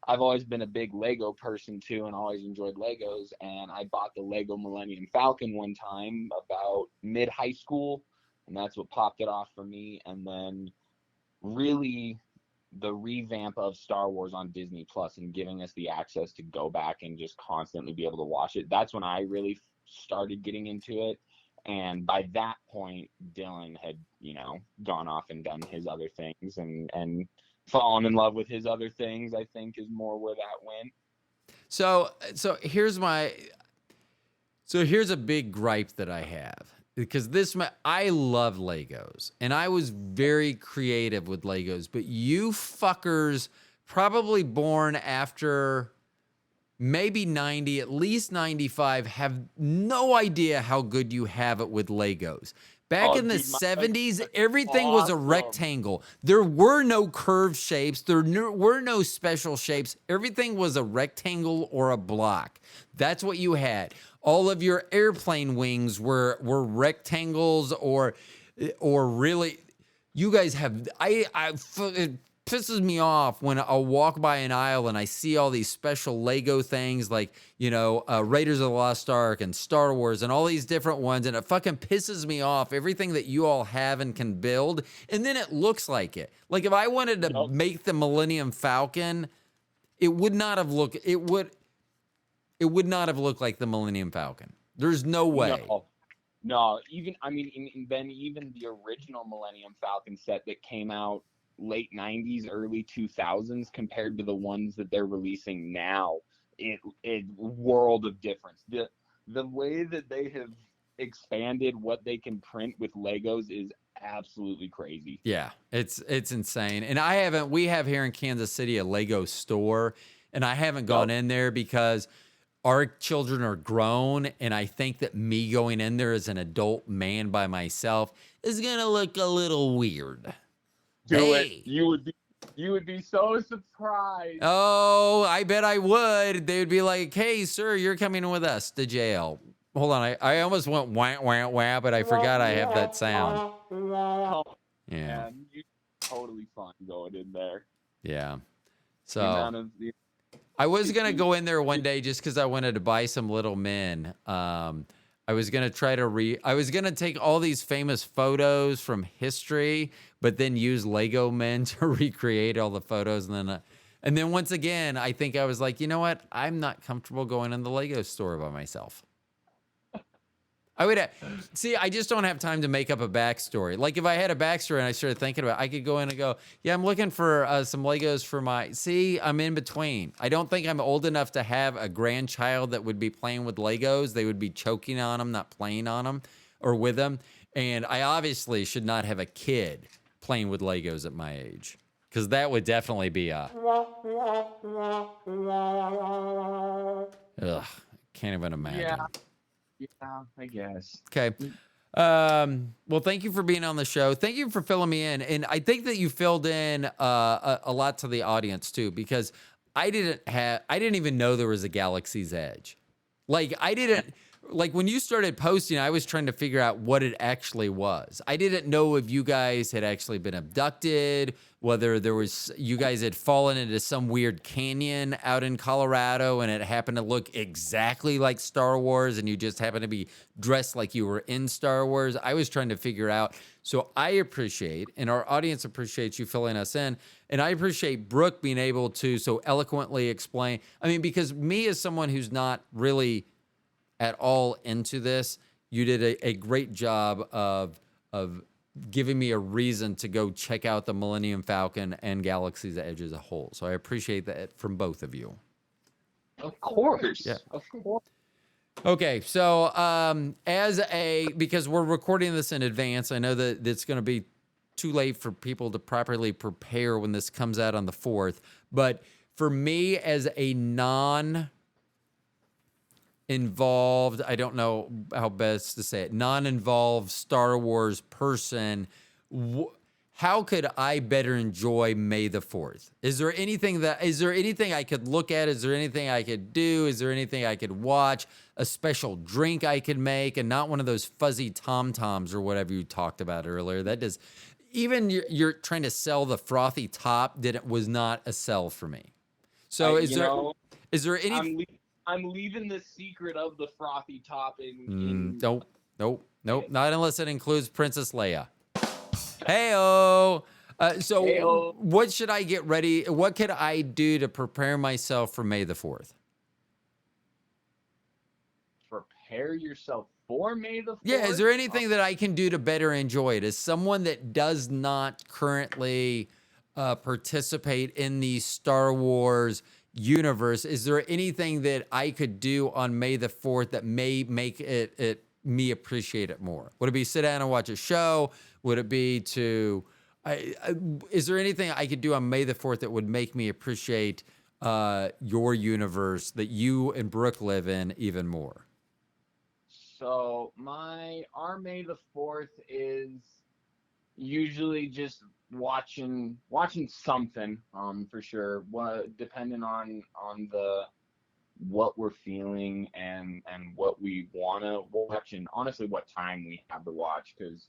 I've always been a big Lego person too, and always enjoyed Legos. And I bought the Lego Millennium Falcon one time about mid-high school, and that's what popped it off for me. And then really the revamp of Star Wars on Disney Plus and giving us the access to go back and just constantly be able to watch it. That's when I really started getting into it. And by that point, Dylan had, gone off and done his other things and fallen in love with his other things, I think, is more where that went. So here's a big gripe that I have. Because I love Legos, and I was very creative with Legos, but you fuckers, probably born after maybe 90, at least 95, have no idea how good you have it with Legos. Back in the 70s, everything was a rectangle. There were no curved shapes. There were no special shapes. Everything was a rectangle or a block. That's what you had. All of your airplane wings were rectangles or really, you guys have, it pisses me off when I'll walk by an aisle and I see all these special Lego things like, Raiders of the Lost Ark and Star Wars and all these different ones. And it fucking pisses me off, everything that you all have and can build. And then it looks like it. Like if I wanted to make the Millennium Falcon, it would not have looked like the Millennium Falcon. There's no way. No, even the original Millennium Falcon set that came out late 90s, early 2000s compared to the ones that they're releasing now, it world of difference. The way that they have expanded what they can print with Legos is absolutely crazy. Yeah, it's insane. And we have here in Kansas City a Lego store, and I haven't gone in there because our children are grown, and I think that me going in there as an adult man by myself is gonna look a little weird. Do it. You would be so surprised. Oh, I bet I would. They would be like, "Hey, sir, you're coming with us to jail." Hold on, I almost went wah wah wah, but I forgot I have that sound. Yeah, you're totally fine going in there. Yeah. The So amount of I was gonna go in there one day just because I wanted to buy some Little Men. I was gonna try to I was gonna take all these famous photos from history, but then use Lego men to recreate all the photos, and then once again, I think I was like, you know what? I'm not comfortable going in the Lego store by myself. I would see. I just don't have time to make up a backstory. Like if I had a backstory and I started thinking about it, I could go in and go, "Yeah, I'm looking for some Legos for my." See, I'm in between. I don't think I'm old enough to have a grandchild that would be playing with Legos. They would be choking on them, not playing on them or with them. And I obviously should not have a kid playing with Legos at my age, because that would definitely be a. Ugh, can't even imagine. Yeah, I guess. Okay. Well, thank you for being on the show. Thank you for filling me in. And I think that you filled in a lot to the audience too, because I didn't even know there was a Galaxy's Edge. Like like when you started posting, I was trying to figure out what it actually was. I didn't know if you guys had actually been abducted, whether you guys had fallen into some weird canyon out in Colorado and it happened to look exactly like Star Wars and you just happened to be dressed like you were in Star Wars. I was trying to figure out. So I appreciate, and our audience appreciates you filling us in. And I appreciate Brooke being able to so eloquently explain. I mean, because me as someone who's not really at all into this, you did a great job of giving me a reason to go check out the Millennium Falcon and Galaxy's Edge as a whole. So I appreciate that from both of you. Of course. Yeah. Of course. Okay, so because we're recording this in advance, I know that it's going to be too late for people to properly prepare when this comes out on the 4th. But for me, as a non-involved, I don't know how best to say it, non-involved Star Wars person, how could I better enjoy May the 4th? Is there anything I could look at? Is there anything I could do? Is there anything I could watch? A special drink I could make, and not one of those fuzzy Tom-Toms or whatever you talked about earlier. That does, even you're trying to sell the frothy top was not a sell for me. So is there any? I'm leaving the secret of the frothy top in Nope. Not unless it includes Princess Leia. Heyo. So what should I get ready? What could I do to prepare myself for May the 4th? Prepare yourself for May the 4th? Yeah, is there anything that I can do to better enjoy it? As someone that does not currently participate in the Star Wars universe, is there anything that I could do on May the 4th that may make me appreciate it more? Would it be sit down and watch a show? Would it be is there anything I could do on May the 4th that would make me appreciate your universe that you and Brooke live in even more? So our May the 4th is usually just watching something, for sure. Depending on what we're feeling and what we want to watch, and honestly what time we have to watch, because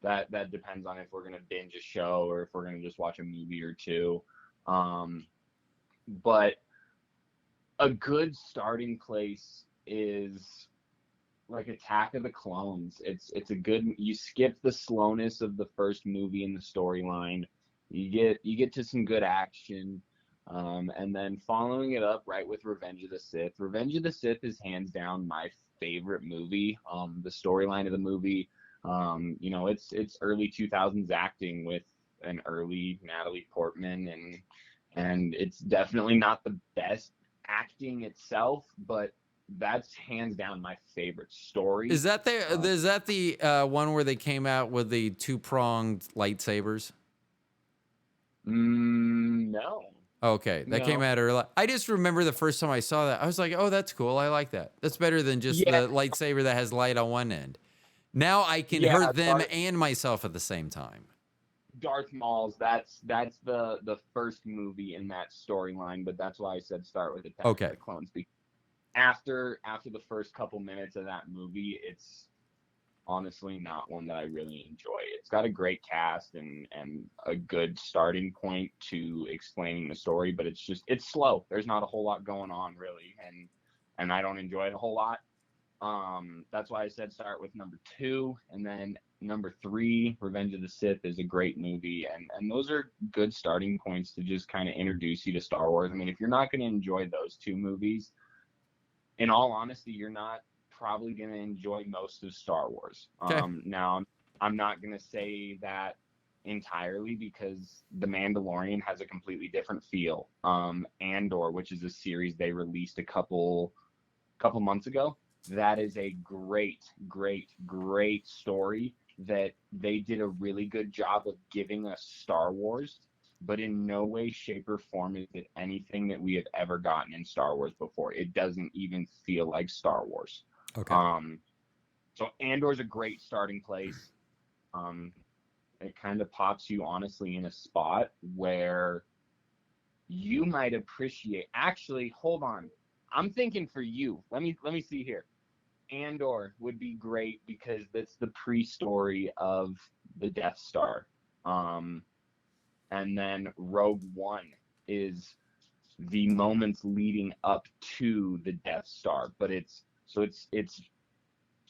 that depends on if we're going to binge a show or if we're going to just watch a movie or two. But a good starting place is like Attack of the Clones. It's a good, you skip the slowness of the first movie in the storyline. You get to some good action. And then following it up right with Revenge of the Sith. Revenge of the Sith is hands down my favorite movie. The storyline of the movie, it's early 2000s acting with an early Natalie Portman, and it's definitely not the best acting itself, but that's hands down my favorite story. Is that the one where they came out with the 2-pronged lightsabers? No. Okay, that came out early. I just remember the first time I saw that, I was like, oh, that's cool. I like that. That's better than just the lightsaber that has light on one end. Now I can hurt them and myself at the same time. Darth Maul's, that's the first movie in that storyline, but that's why I said start with Attack of the Clones. After the first couple minutes of that movie, honestly not one that I really enjoy. It's got a great cast and a good starting point to explaining the story, but it's slow. There's not a whole lot going on really, and I don't enjoy it a whole lot. That's why I said start with number 2, and then number 3, Revenge of the Sith, is a great movie, and those are good starting points to just kind of introduce you to Star Wars. I mean, if you're not going to enjoy those 2 movies, in all honesty, you're not probably going to enjoy most of Star Wars. Okay. Now, I'm not going to say that entirely, because The Mandalorian has a completely different feel. Andor, which is a series they released a couple months ago, that is a great story that they did a really good job of giving us Star Wars, but in no way, shape, or form is it anything that we have ever gotten in Star Wars before. It doesn't even feel like Star Wars. Okay. So Andor's a great starting place. It kind of pops you honestly in a spot where you might appreciate. Actually, hold on. I'm thinking for you. Let me see here. Andor would be great because that's the pre-story of the Death Star. And then Rogue One is the moments leading up to the Death Star, but it's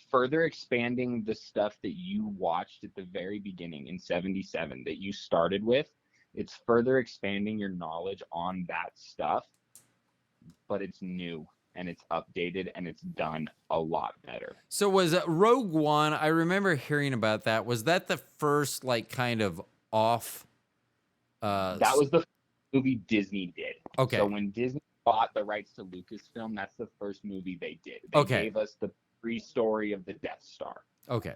further expanding the stuff that you watched at the very beginning in 77 that you started with. It's further expanding your knowledge on that stuff, but it's new and it's updated and it's done a lot better. So was Rogue One, I remember hearing about that. Was that the first like kind of off that was the movie Disney did. Okay. So when Disney bought the rights to Lucasfilm, that's the first movie they did. They gave us the pre-story of the Death Star. Okay.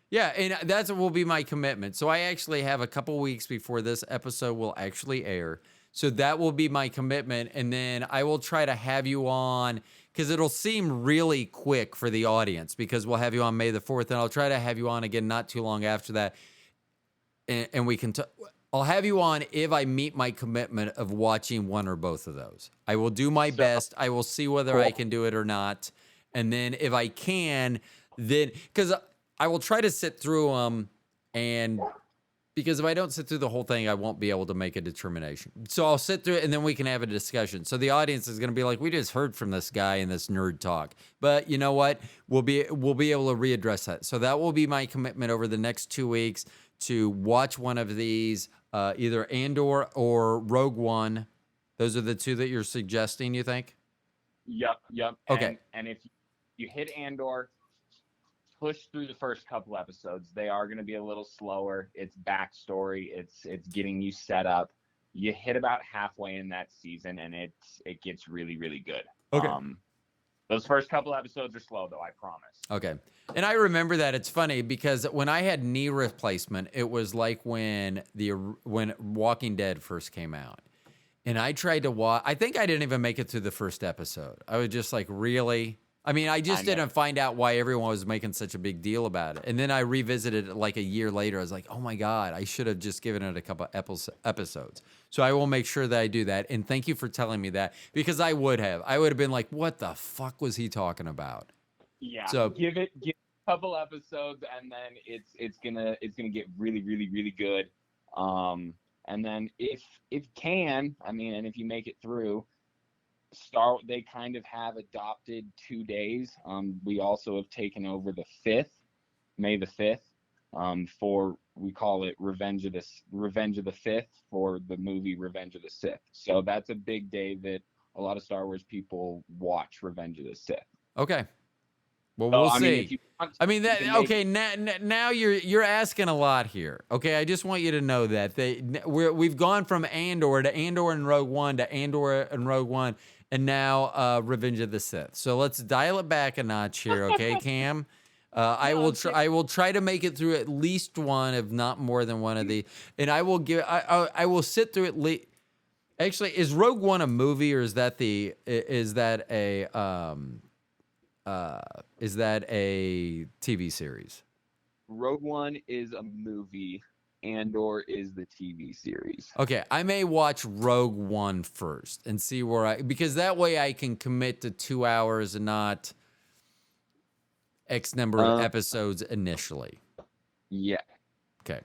Yeah, and that will be my commitment. So I actually have a couple weeks before this episode will actually air. So that will be my commitment. And then I will try to have you on, because it'll seem really quick for the audience, because we'll have you on May the 4th. And I'll try to have you on again not too long after that. And we can I'll have you on if I meet my commitment of watching one or both of those. I will do my best. I will see whether I can do it or not. And then if I can, then, because I will try to sit through them, and because if I don't sit through the whole thing, I won't be able to make a determination. So I'll sit through it, and then we can have a discussion. So the audience is going to be like, we just heard from this guy in this nerd talk. But you know what? We'll be able to readdress that. So that will be my commitment over the next 2 weeks to watch one of these, either Andor or Rogue One. Those are the 2 that you're suggesting, you think? Yep. Okay. And if you hit Andor, push through the first couple episodes. They are going to be a little slower. It's backstory. It's getting you set up. You hit about halfway in that season, and it gets really, really good. Okay. Those first couple episodes are slow, though, I promise. Okay. And I remember that. It's funny because when I had knee replacement, it was like when Walking Dead first came out. And I tried to watch. I think I didn't even make it through the first episode. I was just like, really? I mean, I didn't find out why everyone was making such a big deal about it. And then I revisited it like a year later. I was like, oh my God, I should have just given it a couple episodes. So I will make sure that I do that. And thank you for telling me that, because I would have been like, what the fuck was he talking about? Yeah. So give it a couple episodes, and then it's gonna get really, really, really good. And then if can, I mean, and if you make it through, they kind of have adopted 2 days. We also have taken over the 5th, May the 5th, for, we call it Revenge of the 5th for the movie Revenge of the Sith. So that's a big day that a lot of Star Wars people watch Revenge of the Sith. Okay. Well, we'll see. Okay, now you're asking a lot here. Okay, I just want you to know that we've gone from Andor and Rogue One to Andor and Rogue One, and now Revenge of the Sith. So let's dial it back a notch here, okay, Cam? I will try to make it through at least one, if not more than one of the, and I will sit through it. Actually, is Rogue One a movie, or is that a TV series? Rogue One is a movie. Andor is the TV series. Okay, I may watch Rogue One first and see because that way I can commit to 2 hours and not. X number of episodes initially. Yeah. Okay.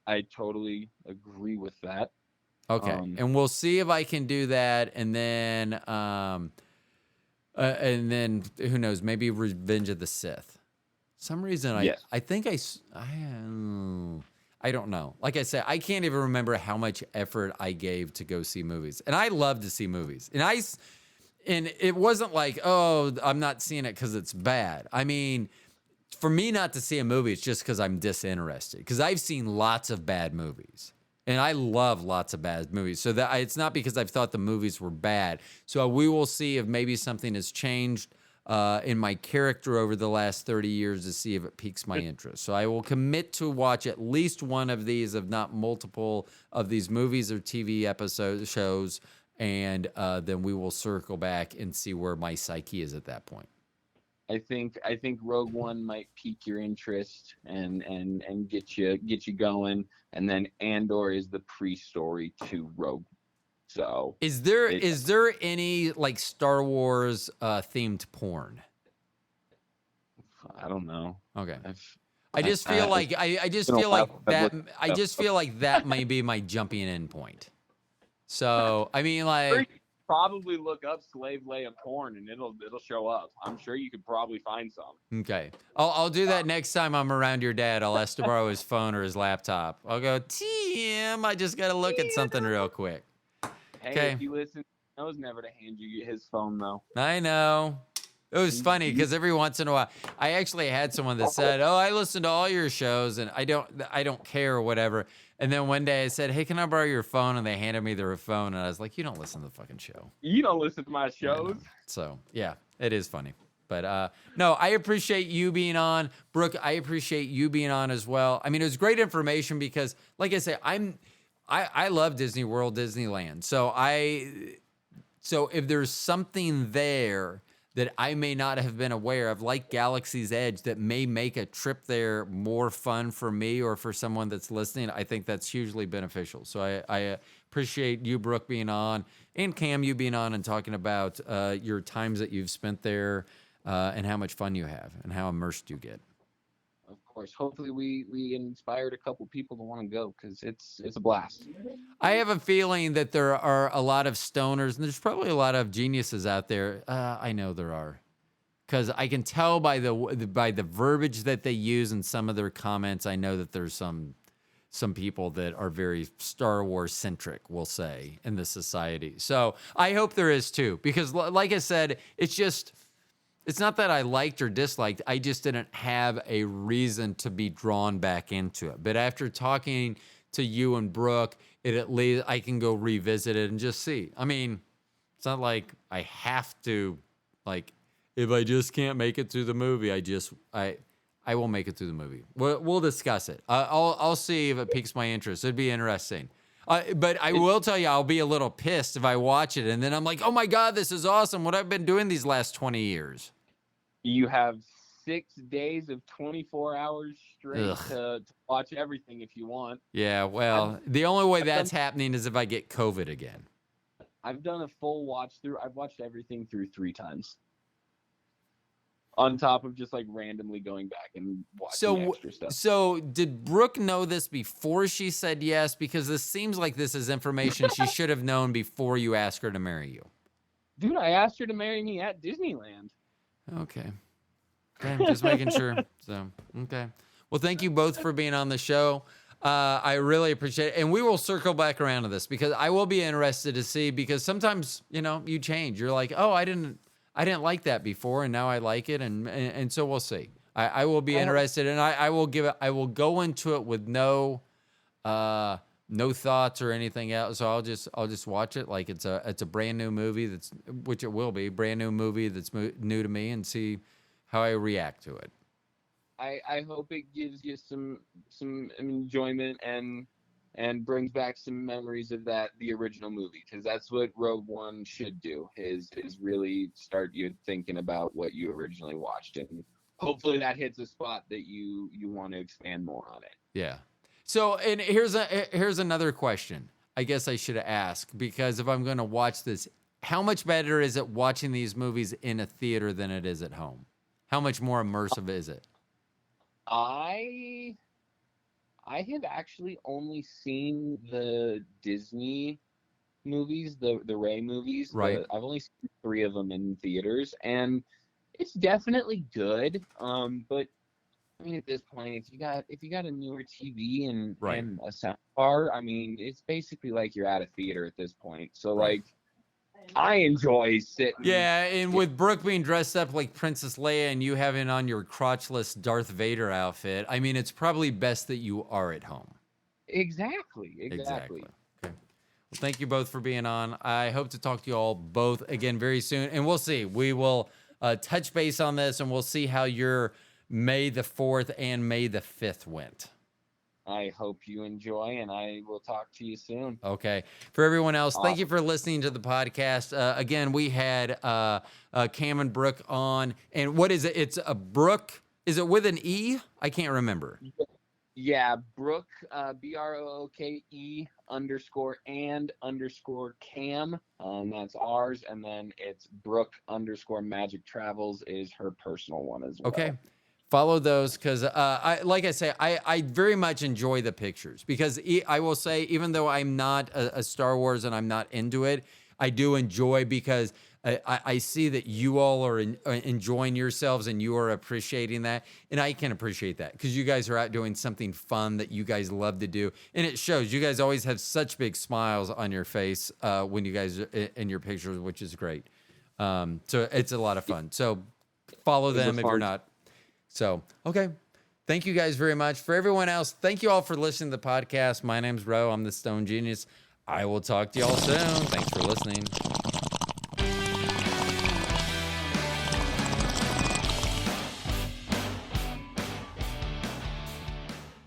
I totally agree with that. Okay. And we'll see if I can do that, and then who knows, maybe Revenge of the Sith. Some reason Yes. I think I don't know. Like I said, I can't even remember how much effort I gave to go see movies. And I love to see movies. And it wasn't like, oh, I'm not seeing it because it's bad. I mean, for me not to see a movie, it's just because I'm disinterested. Because I've seen lots of bad movies. And I love lots of bad movies. So that it's not because I've thought the movies were bad. So we will see if maybe something has changed in my character over the last 30 years to see if it piques my interest. So I will commit to watch at least one of these, if not multiple of these movies or TV shows, and then we will circle back and see where my psyche is at that point. I think Rogue One might pique your interest and get you going, and then Andor is the pre-story to Rogue. So is there any like Star Wars themed porn? I don't know. Okay. I just feel like that may be my jumping in point. So I mean, like, probably look up slave Leia porn and it'll show up. I'm sure you could probably find some. Okay. I'll do that next time I'm around your dad. I'll ask to borrow his phone or his laptop. I'll go, Tim, I just got to look at something real quick. Hey, okay. If you listen, I was never to hand you his phone though. I know. It was funny because every once in a while, I actually had someone that said, "Oh, I listen to all your shows and I don't care or whatever." And then one day I said, "Hey, can I borrow your phone?" And they handed me their phone, and I was like, "You don't listen to the fucking show. You don't listen to my shows." So yeah, it is funny. But no, I appreciate you being on, Brooke. I appreciate you being on as well. I mean, it was great information because, like I say, I love Disney World, Disneyland. So if there's something there that I may not have been aware of, like Galaxy's Edge, that may make a trip there more fun for me or for someone that's listening, I think that's hugely beneficial. So I appreciate you, Brooke, being on, and Cam, you being on and talking about your times that you've spent there and how much fun you have and how immersed you get. Of course. Hopefully we inspired a couple people to want to go because it's a blast. I have a feeling that there are a lot of stoners, and there's probably a lot of geniuses out there. I know there are, because I can tell by the verbiage that they use in some of their comments. I know that there's some people that are very Star Wars centric, we'll say, in this society. So I hope there is too, because like I said, it's not that I liked or disliked. I just didn't have a reason to be drawn back into it. But after talking to you and Brooke, at least I can go revisit it and just see. I mean, it's not like I have to, like, if I just can't make it through the movie, I will make it through the movie. We'll discuss it. I'll see if it piques my interest. It'd be interesting. But I will tell you, I'll be a little pissed if I watch it and then I'm like, oh my God, this is awesome. What I've been doing these last 20 years. You have 6 days of 24 hours straight to watch everything if you want. Yeah, well, the only way that's happening is if I get COVID again. I've done a full watch through. I've watched everything through 3 times. On top of just like randomly going back and watching extra stuff. So did Brooke know this before she said yes? Because this seems like this is information she should have known before you asked her to marry you. Dude, I asked her to marry me at Disneyland. Okay, just making sure. So, okay. Well, thank you both for being on the show. I really appreciate it. And we will circle back around to this because I will be interested to see, because sometimes, you change. You're like, oh, I didn't like that before, and now I like it. And so we'll see. I will be interested, and I will go into it with no thoughts or anything else. So I'll just watch it like it's a brand new movie, which it will be, brand new movie that's new to me, and see how I react to it. I hope it gives you some enjoyment and brings back some memories of the original movie, because that's what Rogue One should do, is really start you thinking about what you originally watched, and hopefully that hits a spot that you want to expand more on it. Yeah. So, and here's another question I guess I should ask, because if I'm going to watch this, how much better is it watching these movies in a theater than it is at home? How much more immersive is it? I have actually only seen the Disney movies, the Ray movies. Right. I've only seen 3 of them in theaters, and it's definitely good. But I mean, at this point, if you got a newer TV Right. and a sound bar, I mean, it's basically like you're at a theater at this point. So Right. like, I enjoy sitting. Yeah, and with Brooke being dressed up like Princess Leia and you having on your crotchless Darth Vader outfit, I mean, it's probably best that you are at home. Exactly. Okay. Well, thank you both for being on. I hope to talk to you all both again very soon, and we'll see. We will touch base on this, and we'll see how your May the 4th and May the 5th went. I hope you enjoy, and I will talk to you soon. Okay. For everyone else, Awesome. thank you for listening to the podcast. Again, we had Cam and Brooke on, and what is it? It's a Brooke. Is it with an E? I can't remember. Yeah, Brooke, BROOKE _and _Cam. That's ours. And then it's Brooke _Magic Travels is her personal one as well. Okay. Follow those because, like I say, I very much enjoy the pictures because I will say, even though I'm not a Star Wars and I'm not into it, I do enjoy because I see that you all are enjoying yourselves and you are appreciating that. And I can appreciate that because you guys are out doing something fun that you guys love to do. And it shows. You guys always have such big smiles on your face when you guys are in your pictures, which is great. So it's a lot of fun. So follow them if you're not. So, okay. Thank you guys very much. For everyone else, thank you all for listening to the podcast. My name's Ro. I'm the Stone Genius. I will talk to y'all soon. Thanks for listening.